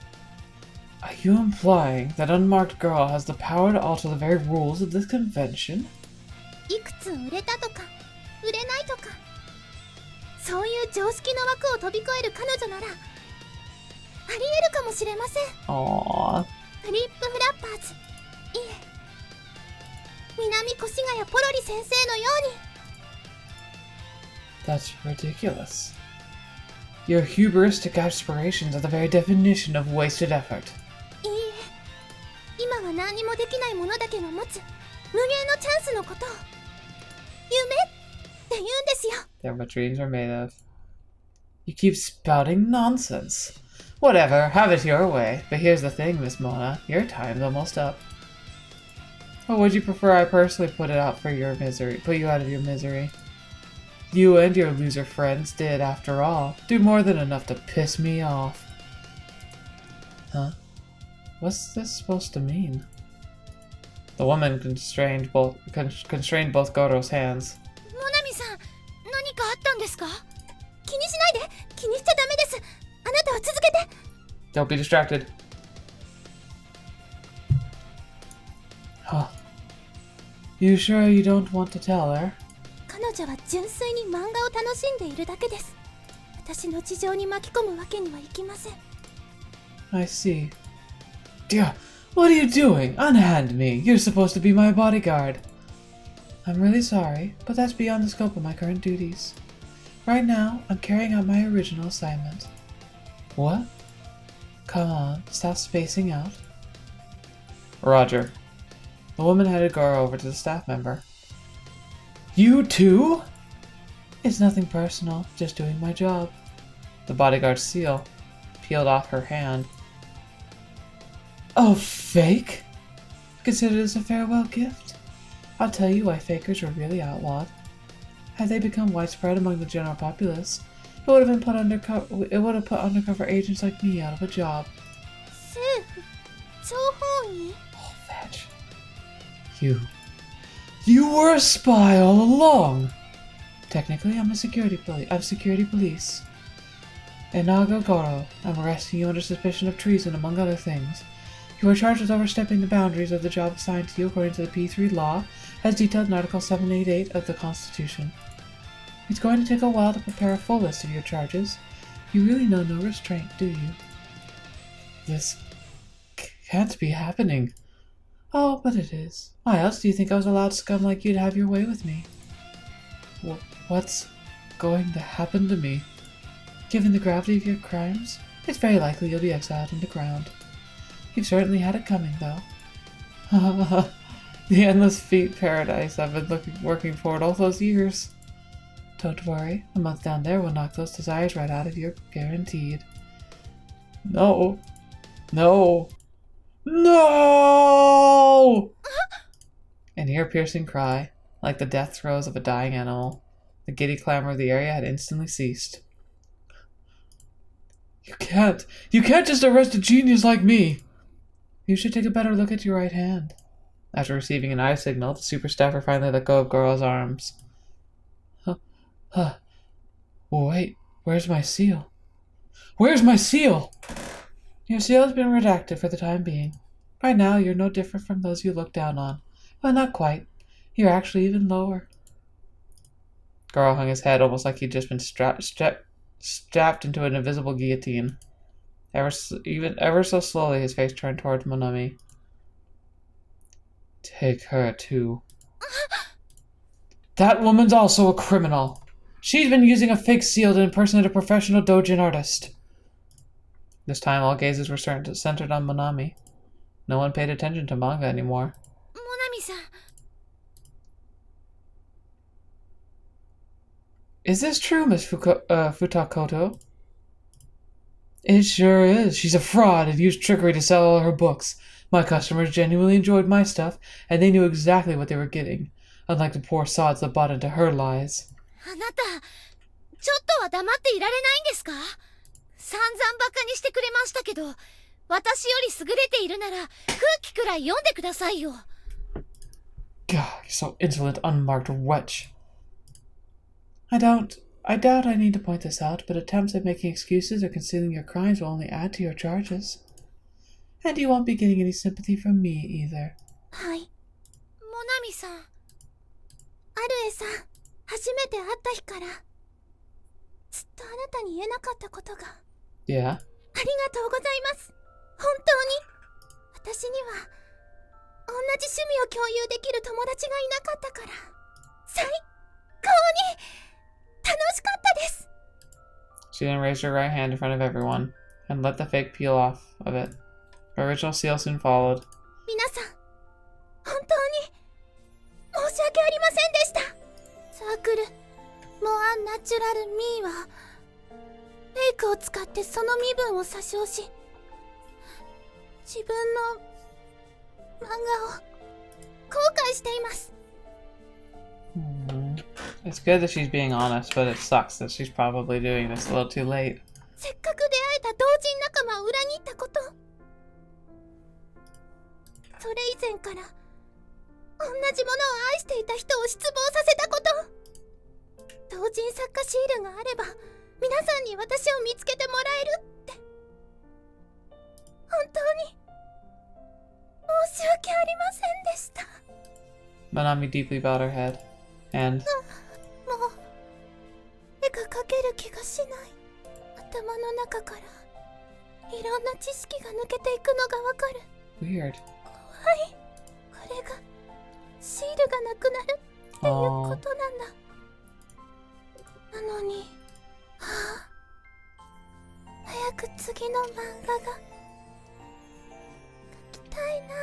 Are you implying that Unmarked Girl has the power to alter the very rules of this convention? いくつ売れたとか売れないとか、そういう常識の枠を飛び越える彼女ならありえるかもしれません。 Aww. フリップフラッパーズ、いえ、南越谷ポロリ先生のように。 That's ridiculous. Your hubristic aspirations are the very definition of wasted effort. いいえ、今は何もできない者だけが持つ無限のチャンスのことを夢って言うんですよ。 They're what dreams are made of. You keep spouting nonsense. Whatever, have it your way. But here's the thing, Miss Mona. Your time's almost up. Or would you prefer I personally put you out of your misery? You and your loser friends did, after all, do more than enough to piss me off. Huh? What's this supposed to mean? The woman constrained both Goro's hands. モナミさん、何かあったんですか？気にしないで、気にしちゃダメです。あなたは続けて。 Don't be distracted. Huh. You sure you don't want to tell her? 彼女は純粋に漫画を楽しんでいるだけです。私の事情に巻き込むわけにはいきません。 I see. Dear, what are you doing? Unhand me. You're supposed to be my bodyguard. I'm really sorry, but that's beyond the scope of my current duties. Right now, I'm carrying out my original assignment. What? Come on, stop spacing out. Roger. The woman headed Goro over to the staff member. You too? It's nothing personal, just doing my job. The bodyguard's seal peeled off her hand. Oh, fake? Consider this a farewell gift. I'll tell you why fakers were really outlawed. Had they become widespread among the general populace, it would have put undercover agents like me out of a job. 政府、諜報員。 Oh, fetch. You were a spy all along. Technically, I'm security police. Inaga Goro, I'm arresting you under suspicion of treason, among other things. You are charged with overstepping the boundaries of the job assigned to you according to the P3 law, as detailed in Article 788 of the Constitution. It's going to take a while to prepare a full list of your charges. You really know no restraint, do you? This can't be happening. Oh, but it is. Why else do you think I was allowed scum like you to have your way with me? What's going to happen to me? Given the gravity of your crimes, it's very likely you'll be exiled underground. You've certainly had it coming, though. The endless feet paradise I've been working for all those years. Don't worry, a month down there will knock those desires right out of you, guaranteed. No. No. No! An ear-piercing cry, like the death throes of a dying animal. The giddy clamor of the area had instantly ceased. You can't just arrest a genius like me! You should take a better look at your right hand. After receiving an eye signal, the super staffer finally let go of Goro's arms. Wait, where's my seal? Where's my seal? Your seal has been redacted for the time being. Right now, you're no different from those you look down on. Well, not quite. You're actually even lower. Goro hung his head almost like he'd just been strapped into an invisible guillotine. Ever so slowly, his face turned towards Monami. Take her, too. That woman's also a criminal. She's been using a fake seal to impersonate a professional doujin artist. This time, all gazes were centered on Monami. No one paid attention to manga anymore. モナミさん。Is this true, Miss Futakoto? It sure is. She's a fraud and used trickery to sell all her books. My customers genuinely enjoyed my stuff, and they knew exactly what they were getting, unlike the poor sods that bought into her lies. あなた、ちょっとは黙っていられないんですか？散々バカにしてくれましたけど、私より優れているなら空気くらい読んでくださいよ。God, you're so insolent, unmarked wretch. I doubt I need to point this out, but attempts at making excuses or concealing your crimes will only add to your charges. And you won't be getting any sympathy from me either. はい。モナミさん。アルエさん、初めて会った日からずっとあなたに言えなかったことが。Yeah? ありがとうございます。本当に。私には同じ趣味を共有できる友達がいなかったから最高に楽しかったです。 She then raised her right hand in front of everyone and let the fake peel off of it. Her original seal soon followed. 皆さん、本当に申し訳ありませんでした。サークルモアナチュラルミーはフェイクを使ってその身分を詐称し、自分の漫画を後悔しています。It's good that she's being honest, but it sucks that she's probably doing this a little too late. せっかく出会えた同人仲間を裏切ったこと、それ以前から同じものを愛していた人を失望させたこと、同人作家シールがあれば皆さんに私を見つけてもらえるって本当に申し訳ありませんでした。 Monami deeply bowed her head, and もう絵が描ける気がしない。頭の中からいろんな知識が抜けていくのがわかる。 weird. 怖い。これがシールがなくなるっていうことなんだ。なのに、はあ、早く次の漫画が描きたいな。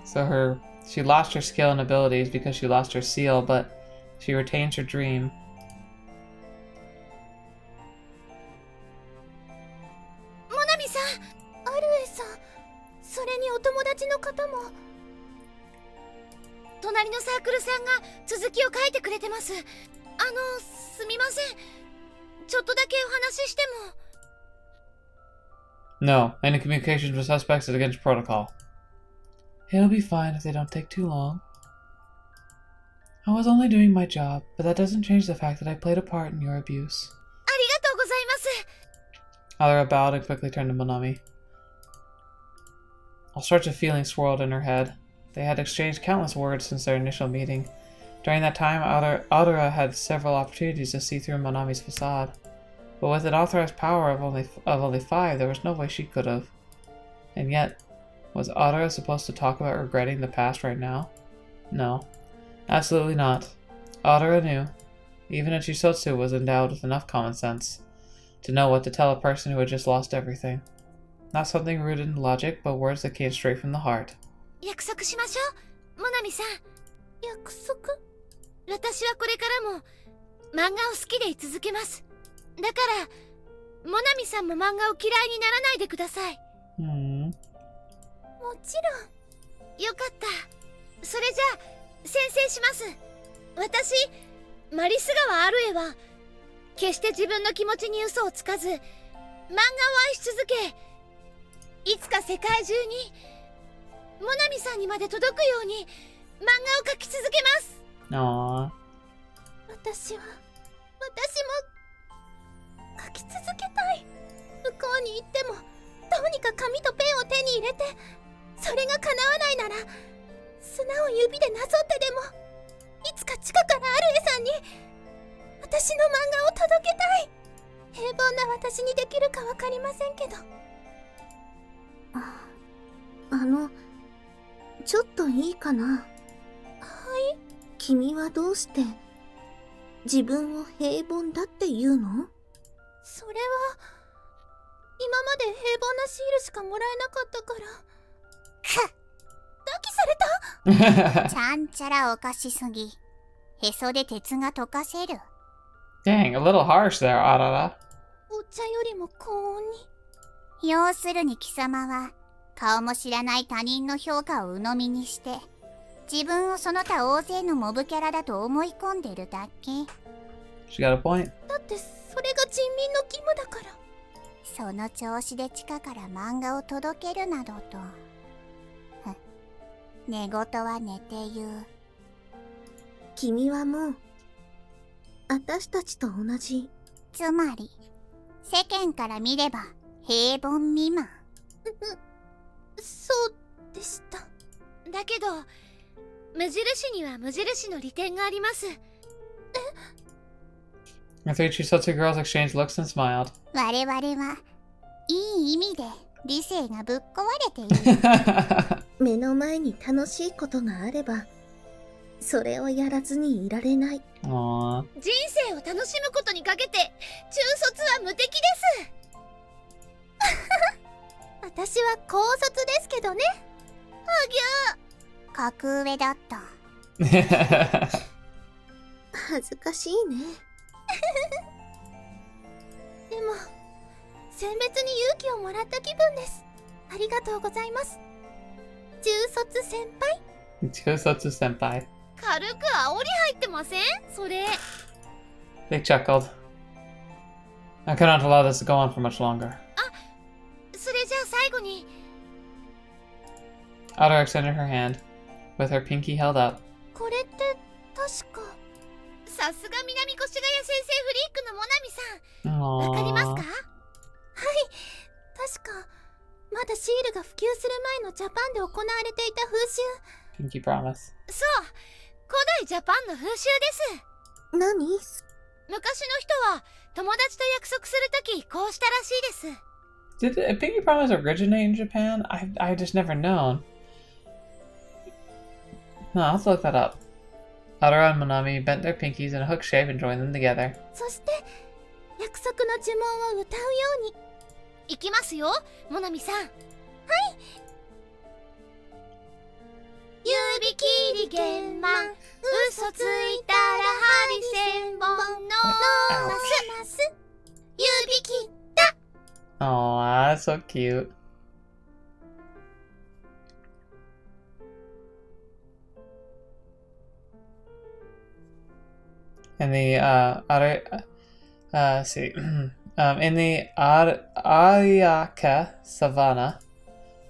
So she lost her skill and abilities because she lost her seal, but she retains her dream. モナミさん。アルエさん、それにお友達の方も。隣のサークルさんが続きを書いてくれてます。すみません。ちょっとだけお話ししても。 No, any communications with suspects is against protocol. It'll be fine if they don't take too long. I was only doing my job, but that doesn't change the fact that I played a part in your abuse. ありがとうございます。 Arara bowed and quickly turned to Monami. All sorts of feelings swirled in her head. They had exchanged countless words since their initial meeting. During that time, Arara had several opportunities to see through Monami's facade. But with an authorized power of only 5, there was no way she could have. And yet, was Arara supposed to talk about regretting the past right now? No. Absolutely not. Arara knew. Even a Chuusotsu was endowed with enough common sense to know what to tell a person who had just lost everything. Not something rooted in logic, but words that came straight from the heart. 約束しましょう、モナミさん。約束？私はこれからも漫画を好きでい続けます。だからモナミさんも漫画を嫌いにならないでください。もちろん。よかった。それじゃあ宣誓します。私マリス川アルエは決して自分の気持ちに嘘をつかず、漫画を愛し続け、いつか世界中にモナミさんにまで届くように漫画を描き続けます。 Aww. 私も描き続けたい。向こうに行ってもどうにか紙とペンを手に入れて、それが叶わないなら砂を指でなぞってでもいつか地下からアルエさんに私の漫画を届けたい。平凡な私にできるかわかりませんけど。ちょっといいかな。はい。君はどうして自分を平凡だって言うの？それは今まで平凡なシールしかもらえなかったから。抱きされた？ちゃんちゃらおかしすぎ。へそで鉄が溶かせる。Dang, a little harsh there, Arara. お茶よりも高温に。要するに貴様は顔も知らない他人の評価を鵜呑みにして自分をその他大勢のモブキャラだと思い込んでるだけ。 She got a point. だってそれが人民の義務だから。その調子で地下から漫画を届けるなどと寝言は寝て言う。君はもう私たちと同じ。つまり世間から見れば平凡未満。そうでした。だけど無印には無印の利点があります。 The three Chuusotsu girls exchanged looks and smiled. 我々はいい意味で理性がぶっ壊れている。目の前に楽しいことがあればそれをやらずにいられない。Aww. 人生を楽しむことにかけて中卒は無敵です。私は高卒ですけどね。格上だった。恥ずかしいね。でも選別に勇気をもらった気分です。ありがとうございます。中卒先輩。Chuusotsu senpai. 軽く煽り入ってません？それ。 They chuckled. I cannot allow this to go on for much longer. それじゃあ最後に。 Arara extended her hand, with her pinky held up. これって確か。さすが南越谷先生フリークのモナミさん。わかり Aww. ますか？はい、確かまだシールが普及する前のジャパンで行われていた風習。 Pinky promise. そう古代ジャパンの風習です。何？昔の人は友達と約束するときこうしたらしいです。 Did Pinky promise originate in Japan? I just never known. No, I'll have to look that up. Arara and Monami bent their pinkies in a hook shape and joined them together. そして約束の呪文を歌うように。いきますよモナミさん。指切り玄満嘘ついたら針千本のます指切った。 Aw, that's so cute. In the let's see. In the Ariaka savannah,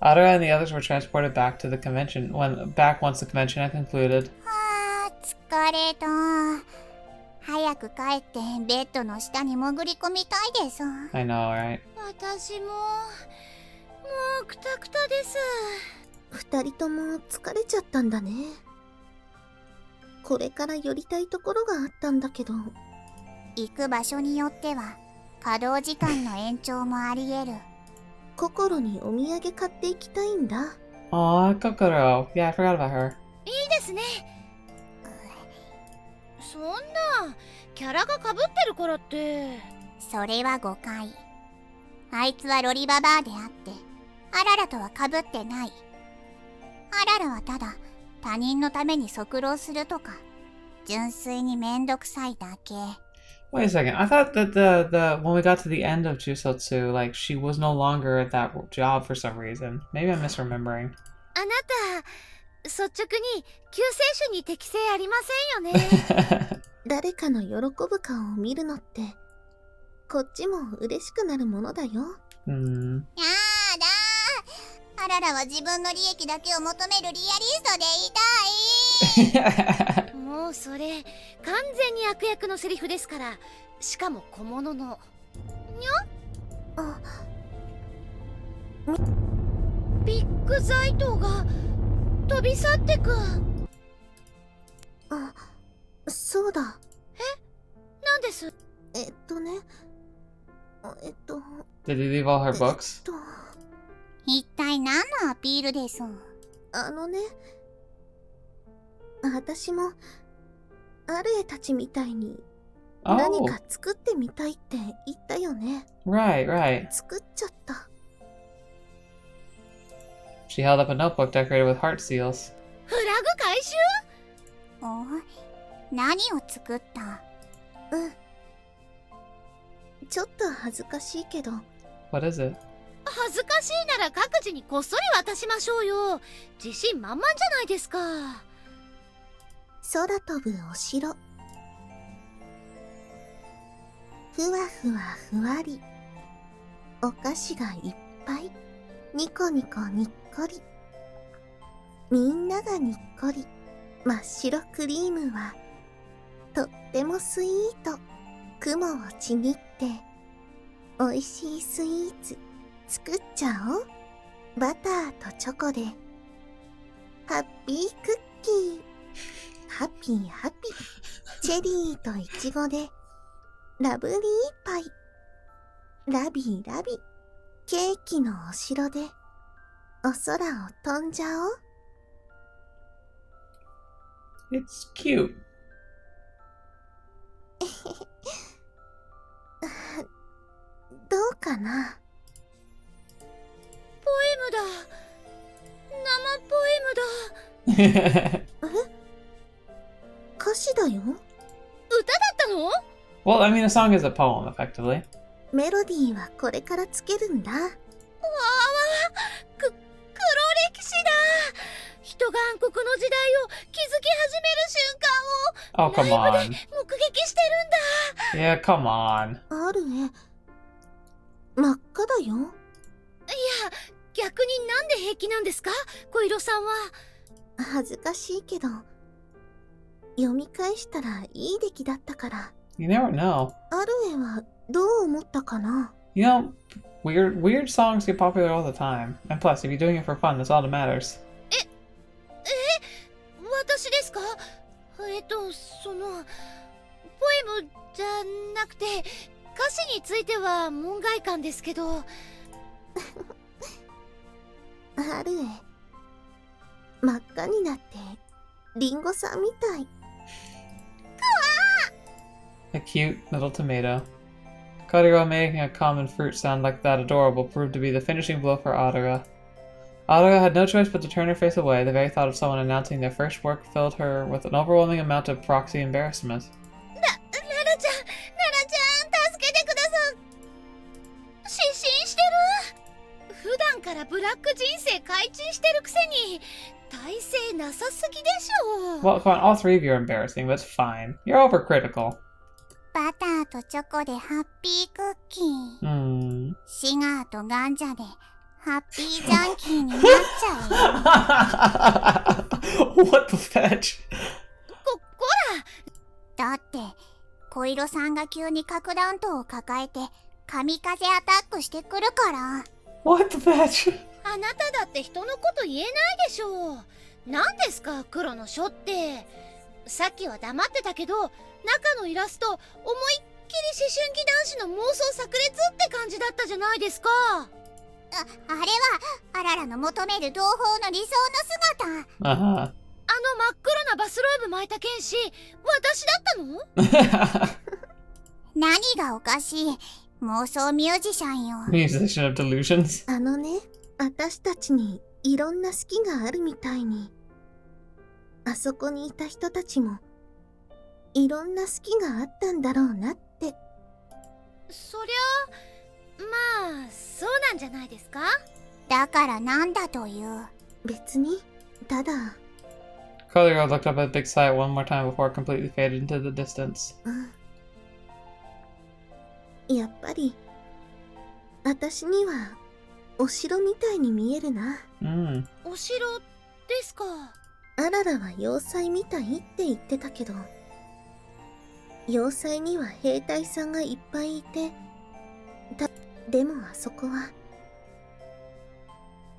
Arara and the others were transported back to the convention. Once the convention had concluded. あー疲れた。早く帰ってベッドの下に潜り込みたいです。 I know, right? 私もうクタクタです。二人とも疲れちゃったんだね。これから寄りたいところがあったんだけど。行く場所によっては稼働時間の延長もあり得る。心にお土産買っていきたいんだ。 Aw, Kokoro. Yeah, I forgot about her. いいですね。そんなキャラがかぶってるからって。それは誤解。あいつはロリババアであってアララとはかぶってない。アララはただ他人のために足労するとか純粋にめんどくさいだけ。 Wait a second. I thought that the when we got to the end of Chuusotsu, like she was no longer at that job for some reason. Maybe I'm misremembering. あなた率直に救世主に適性ありませんよね。誰かの喜ぶ顔を見るのってこっちも嬉しくなるものだよ。やだ。アララは自分の利益だけを求めるリアリストでいたい。もうそれ完全に悪役のセリフですから。しかも小物の。にゃ？ビッグザイトが飛び去ってく。あ、そうだ。なんです？Did he leave all her books? 一体何のアピールです？私もアルエたちみたいに Oh, 何か作ってみたいって言ったよね。 right, right. 作っちゃった。She held up a notebook decorated with heart seals. フラグ回収？お、何を作った？ちょっと恥ずかしいけど。What is it? 恥ずかしいなら各自にこっそり渡しましょうよ。自信満々じゃないですか。空飛ぶお城。ふわふわふわり。お菓子がいっぱい。ニコニコにっこり。みんながにっこり。真っ白クリームはとってもスイート。雲をちぎっておいしいスイーツ作っちゃおう。バターとチョコでハッピークッキー。ハッピーハッピー。チェリーとイチゴでラブリーパイ。ラビーラビー。ケーキのお城でお空を飛んじゃおう。It's cute. どうかな。ポエムだ。生ポエムだ。歌詞だよ。歌だったの？ Well, I mean, a song is a poem, effectively. メロディーはこれからつけるんだ。わあわあ、黒歴史だ。人が暗黒の時代を築き始める瞬間を Oh, come ラ on. イブで目撃してるんだ。Yeah, come on. あるね。真っ赤だよ。いや、逆になんで平気なんですか、小色さんは。恥ずかしいけど、読み返したらいい出来だったから。You never know. アルエはどう思ったかな。You know, weird songs get popular all the time. And plus, if you're doing it for fun, that's all that matters. 私ですか？ポエムじゃなくて、歌詞については門外漢ですけど。アルエ、真っ赤になってリンゴさんみたい。A cute little tomato. Koiro making a common fruit sound like that adorable proved to be the finishing blow for Arara. Arara had no choice but to turn her face away. The very thought of someone announcing their first work filled her with an overwhelming amount of proxy embarrassment. ナナちゃん、助けてください。失神してる。普段からブラック人生開陳してるくせに耐性なさすぎでしょう。 Well, come on, all three of you are embarrassing, but it's fine. You're overcritical. バターとチョコでハッピークッキー。シガーとガンジャでハッピージャンキーになっちゃう。What the fetch? こら。だって小色さんが急に核弾頭を抱えて神風アタックしてくるから。 What the fetch? あなただって人のこと言えないでしょう。何ですか黒の書って。さっきは黙ってたけど、中のイラスト思いっきり思春期男子の妄想炸裂って感じだったじゃないですか。あれはアララの求める同胞の理想の姿。Uh-huh. あの真っ黒なバスローブ巻いた剣士、私だったの？何がおかしい。妄想ミュージシャンよ。Musician of delusions. あのね、私たちにいろんな好きがあるみたいに、あそこにいた人たちもいろんな好きがあったんだろうなって。そりゃまあそうなんじゃないですか。だからなんだという。別に、ただ。Koiro looked up at the big sight one more time before it completely faded into the distance. やっぱり私にはお城みたいに見えるな。お城ですか。アララは要塞みたいって言ってたけど、要塞には兵隊さんがいっぱいいて、でもあそこは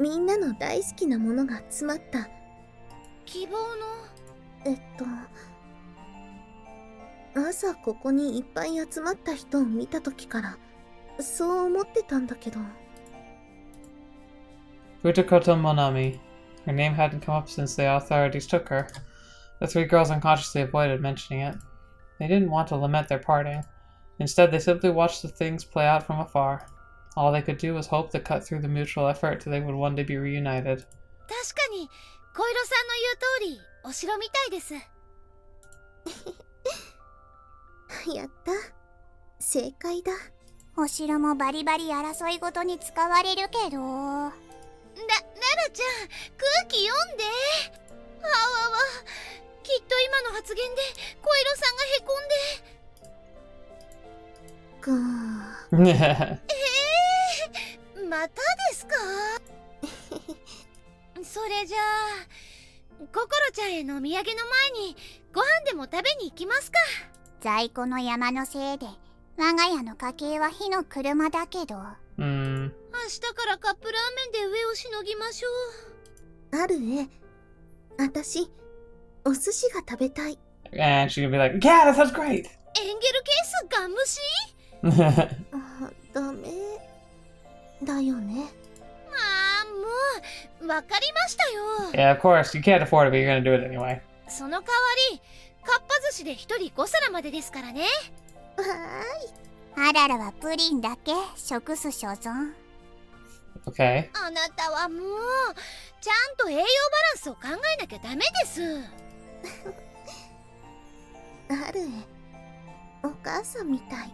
みんなの大好きなものが詰まった希望の。朝ここにいっぱい集まった人を見た時からそう思ってたんだけど。Futakoto Monami. Her name hadn't come up since the authorities took her. The three girls unconsciously avoided mentioning it. They didn't want to lament their parting. Instead, they simply watched the things play out from afar. All they could do was hope that cut through the mutual effort they would one day be reunited. 確かに小色さんの言う通りお城みたいです。やった、正解だ。お城もバリバリ争いごとに使われるけど。ララちゃん、空気読んで。あわわ、きっと今の発言で小色さんがへこんで。またですか？それじゃあ心ちゃんへのお土産の前にご飯でも食べに行きますか。在庫の山のせいで我が家の家計は火の車だけど。明日からカップラーメンで上をしのぎましょう。あるえ、私お寿司が食べたい。 And she's gonna be like, yeah, that sounds great. エンゲルケースガン無視？あ、ダメだよね。もうわかりましたよ。 Yeah, of course. You can't afford it, but you're gonna do it anyway. その代わりかっぱ寿司で一人5皿までですからね。はあららはプリンだけ食す所存。 Okay. あなたはもうちゃんと栄養バランスを考えなきゃダメです。ーい。あるえ、お母さんみたい。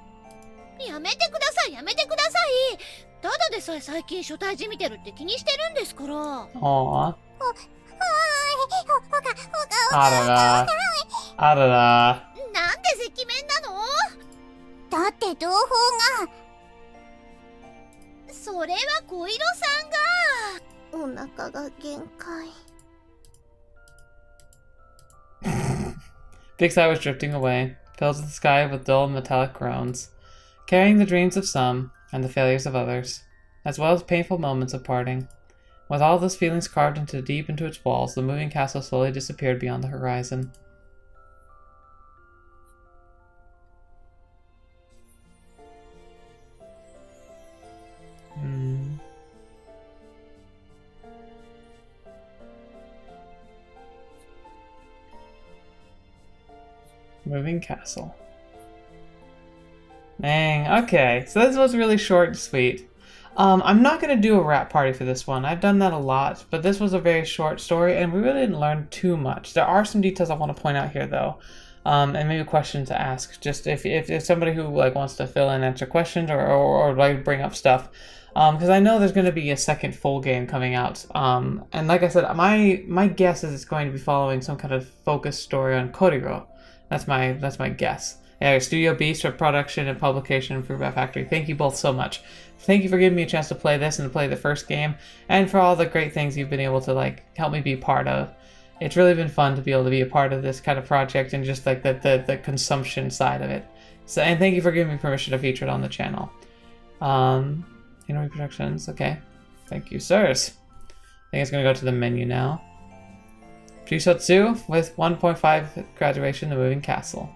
やめてください、やめてください。ただでさえ最近初対人見てるって気にしてるんですから。 Aww. Arara. Arara. なんで赤面なの？だって同胞が。それは小色さんが。お腹が限界。 Big Sky was drifting away, filled the sky with dull metallic groans, carrying the dreams of some and the failures of others, as well as painful moments of parting. With all those feelings carved deep into its walls, the moving castle slowly disappeared beyond the horizon. Moving castle. Dang, okay. So this was really short and sweet. I'm not going to do a wrap party for this one. I've done that a lot, but this was a very short story, and we really didn't learn too much. There are some details I want to point out here, though, and maybe a question to ask. Just if somebody who like wants to fill in, answer questions, or like bring up stuff, because I know there's going to be a second full game coming out. And like I said, my guess is it's going to be following some kind of focused story on Koiro. That's my guess. Yeah, Studio Beast for production and publication for Fruit Factory. Thank you both so much. Thank you for giving me a chance to play this and to play the first game, and for all the great things you've been able to like help me be part of. It's really been fun to be able to be a part of this kind of project and just like the consumption side of it. So, and thank you for giving me permission to feature it on the channel. Productions, okay. Thank you, sirs. I think it's gonna go to the menu now. Chuusotsu with 1.5 graduation, the moving castle.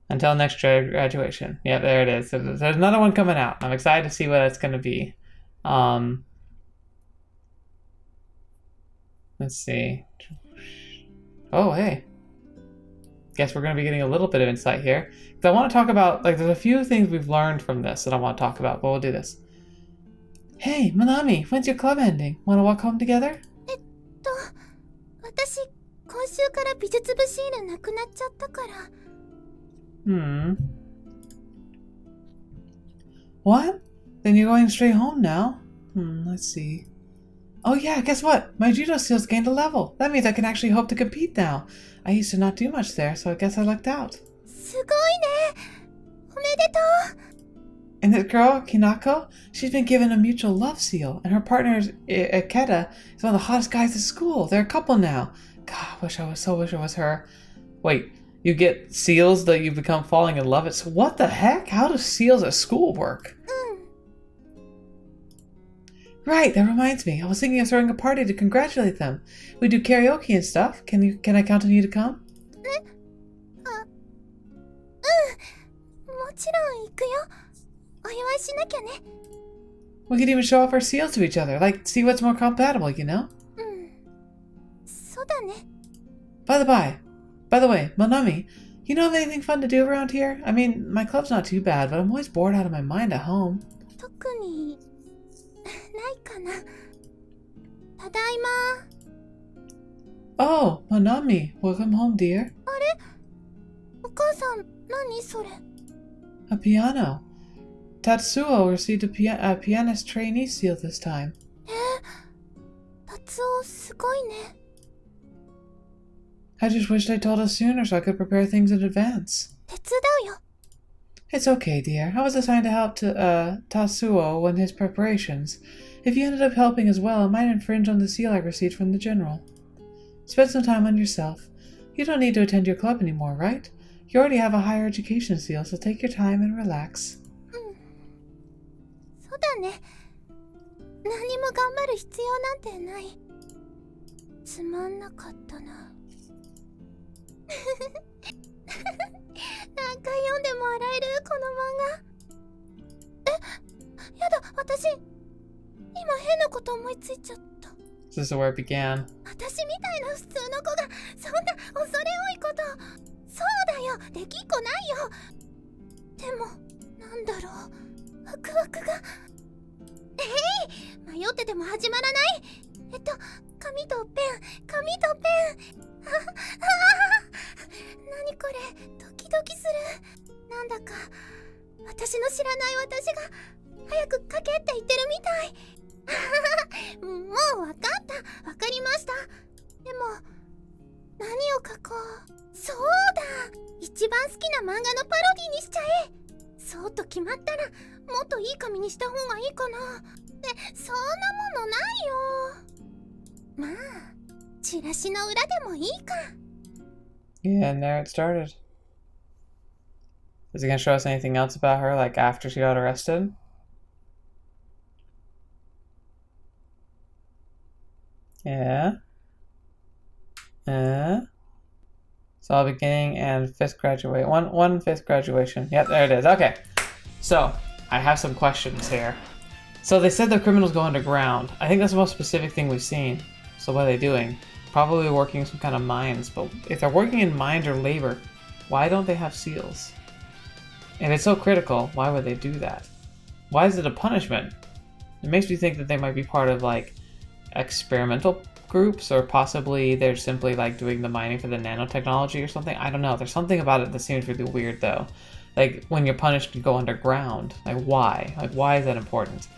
Until next graduation. Yeah, there it is. There's another one coming out. I'm excited to see what it's going to be. Let's see. Oh, hey. Guess we're going to be getting a little bit of insight here. I want to talk about, like, there's a few things we've learned from this that I want to talk about, but we'll do this. Hey, Monami, when's your club ending? Want to walk home together? 私、今週から美術部シールなくなっちゃったから。What? Then you're going straight home now? Let's see. Oh yeah, guess what? My judo skills gained a level. That means I can actually hope to compete now. I used to not do much there, so I guess I lucked out. すごいね。おめでとう。 And this girl, Kinako, she's been given a mutual love seal, and her partner, Ikeda, is one of the hottest guys at school. They're a couple now. God, wish it was her. Wait, you get seals that you become falling in love? It's what the heck? How do seals at school work? Right, that reminds me. I was thinking of throwing a party to congratulate them. We do karaoke and stuff. Can I count on you to come? もちろん行くよ。お祝いしなきゃね。 We could even show off our seals to each other, like see what's more compatible, you know? そうだね。 By the way, Monami, you know of anything fun to do around here? I mean, my club's not too bad, but I'm always bored out of my mind at home. 特にないかな。ただいま。 Oh, Monami, welcome home, dear. お母さん、何それ。 A piano. Tatsuo received a pianist trainee seal this time. 達夫すごいね。 I just wished I told us sooner so I could prepare things in advance. 手伝うよ。 It's okay, dear. I was assigned to help Tatsuo in his preparations. If you ended up helping as well, it might infringe on the seal I received from the general. Spend some time on yourself. You don't need to attend your club anymore, right? You already have a higher education seal, so take your time and relax. そうだね。何も頑張る必要なんてない。つまんなかったな。何回読んでも笑えるこの漫画。え、やだ、私今変なこと思いついちゃった。 This is where it began. 私みたいな普通の子がそんな恐れ多いこと。そうだよ、できっこないよ。でもなんだろう、ワクワクが。迷ってても始まらない。紙とペン、紙とペン。何これ、ドキドキする。なんだか私の知らない私が早く書けって言ってるみたい。もうわかった、わかりました。でも何を書こう。そうだ、一番好きな漫画のパロディにしちゃえ。そうと決まったらもっといい紙にした方がいいかな。そんなものないよ。まあチラシの裏でもいいか。 Yeah, and there it started. Is it gonna show us anything else about her, like after she got arrested? Yeah. So all beginning and fifth graduate. One fifth graduation. Yep, there it is. Okay. So I have some questions here. So they said the criminals go underground. I think that's the most specific thing we've seen. So what are they doing? Probably working in some kind of mines. But if they're working in mines or labor, why don't they have seals? If it's so critical, why would they do that? Why is it a punishment? It makes me think that they might be part of like experimental groups, or possibly they're simply like doing the mining for the nanotechnology or something. I don't know. There's something about it that seems really weird though. Like when you're punished to go underground, like why? Like why is that important?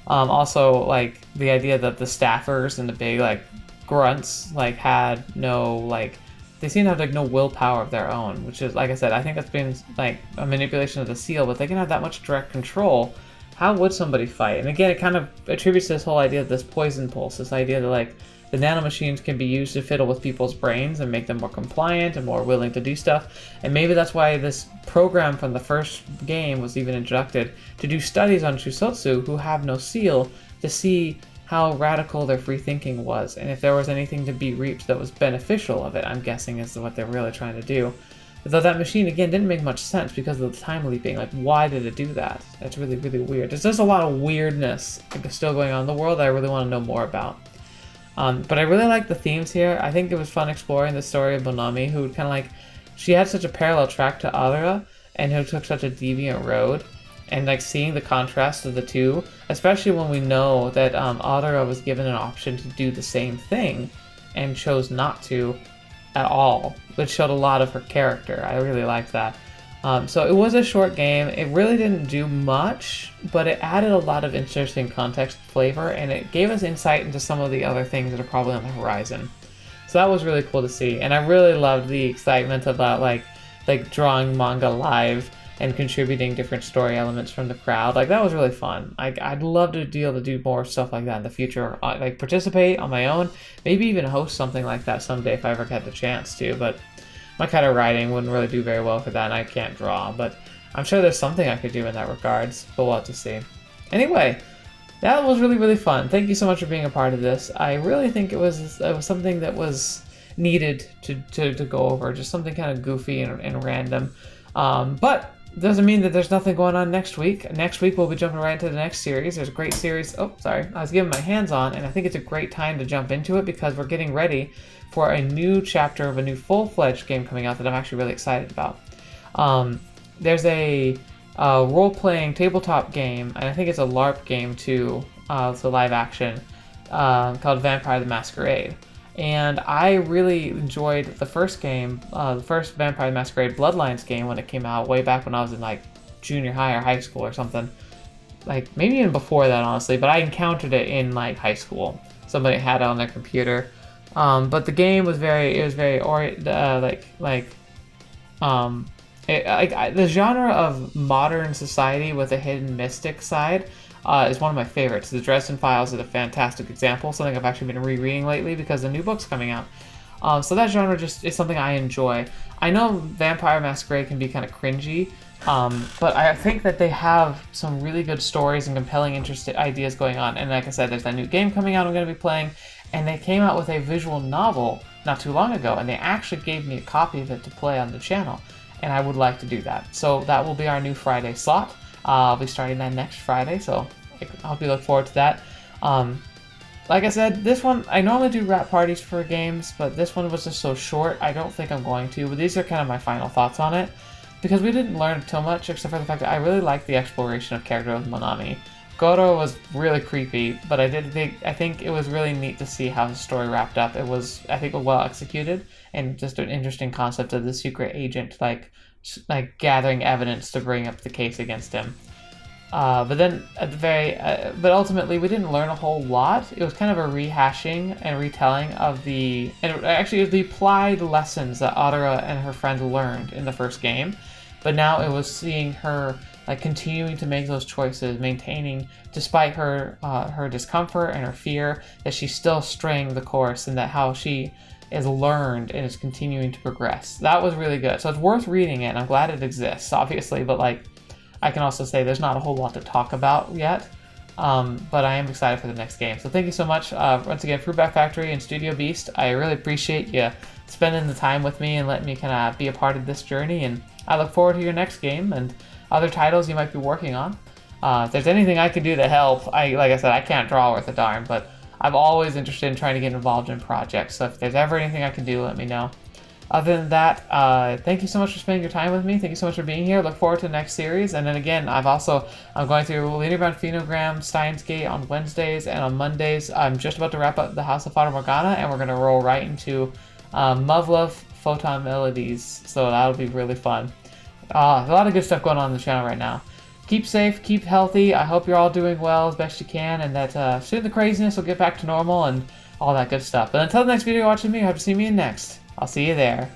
Also like the idea that the staffers and the big like grunts like had no like, they seem to have like no willpower of their own, which is, like I said, I think that's been like a manipulation of the seal, but they can have that much direct control. How would somebody fight? And again, it kind of attributes to this whole idea of this poison pulse, this idea that like the nanomachines can be used to fiddle with people's brains and make them more compliant and more willing to do stuff. And maybe that's why this program from the first game was even introduced to do studies on Chuusotsu who have no seal, to see how radical their free thinking was, and if there was anything to be reaped that was beneficial of it, I'm guessing is what they're really trying to do. Though that machine, again, didn't make much sense because of the time leaping. Like, why did it do that? That's really, really weird. There's just a lot of weirdness still going on in the world that I really want to know more about. But I really like the themes here. I think it was fun exploring the story of Monami, who kind of like, she had such a parallel track to Arara, and who took such a deviant road. And like seeing the contrast of the two, especially when we know that Arara was given an option to do the same thing and chose not to at all, which showed a lot of her character. I really liked that. So it was a short game. It really didn't do much, but it added a lot of interesting context flavor, and it gave us insight into some of the other things that are probably on the horizon. So that was really cool to see, and I really loved the excitement about like drawing manga live and contributing different story elements from the crowd. Like, that was really fun. I'd love to be able to do more stuff like that in the future. Like, participate on my own, maybe even host something like that someday if I ever get the chance to, but my kind of writing wouldn't really do very well for that, and I can't draw, but I'm sure there's something I could do in that regards, but we'll have to see. Anyway, that was really, really fun. Thank you so much for being a part of this. I really think it was something that was needed to go over, just something kind of goofy and random. But doesn't mean that there's nothing going on next week. Next week we'll be jumping right into the next series. There's a great series. Oh, sorry. I was getting my hands on, and I think it's a great time to jump into it because we're getting ready for a new chapter of a new full-fledged game coming out that I'm actually really excited about. There's a role-playing tabletop game, and I think it's a LARP game too. It's a live action called Vampire the Masquerade. And I really enjoyed the first game, the first Vampire the Masquerade Bloodlines game when it came out way back when I was in like junior high or high school or something. like maybe even before that, honestly, but I encountered it in like high school. Somebody had it on their computer. But the game was very, the genre of modern society with a hidden mystic side is one of my favorites. The Dresden Files is a fantastic example, something I've actually been rereading lately because the new book's coming out. So that genre just is something I enjoy. I know Vampire Masquerade can be kind of cringy, but I think that they have some really good stories and compelling, interesting ideas going on. And like I said, there's that new game coming out I'm going to be playing, and they came out with a visual novel not too long ago, and they actually gave me a copy of it to play on the channel, and I would like to do that. So that will be our new Friday slot. I'll be starting that next Friday, so I hope you look forward to that. Like I said, this one, I normally do wrap parties for games, but this one was just so short, I don't think I'm going to. But these are kind of my final thoughts on it, because we didn't learn too much, except for the fact that I really liked the exploration of character with Monami. Goro was really creepy, but I think it was really neat to see how his story wrapped up. It was, I think, well executed, and just an interesting concept of the secret agent, like gathering evidence to bring up the case against him. But then but ultimately we didn't learn a whole lot. It was kind of a rehashing and retelling of the applied lessons that Arara and her friend learned in the first game. But now it was seeing her like continuing to make those choices, maintaining, despite her her discomfort and her fear, that she's still straying the course, and that how she is learned and is continuing to progress. That was really good. So it's worth reading it, and I'm glad it exists, obviously, but like, I can also say there's not a whole lot to talk about yet, but I am excited for the next game. So thank you so much, once again, Fruitback Factory and Studio Beast. I really appreciate you spending the time with me and letting me kind of be a part of this journey, and I look forward to your next game and other titles you might be working on. If there's anything I can do to help, like I said, I can't draw worth a darn, but I'm always interested in trying to get involved in projects, so if there's ever anything I can do, let me know. Other than that, thank you so much for spending your time with me. Thank you so much for being here. Look forward to the next series. And then again, I'm going through Linear Phenogram, Steins Gate on Wednesdays, and on Mondays, I'm just about to wrap up the House of Fata Morgana, and we're going to roll right into Muv-Luv Photon Melodies. So that'll be really fun. A lot of good stuff going on the channel right now. Keep safe, keep healthy. I hope you're all doing well as best you can, and that soon the craziness will get back to normal and all that good stuff. But until the next video watching me, you have to see me in next. I'll see you there.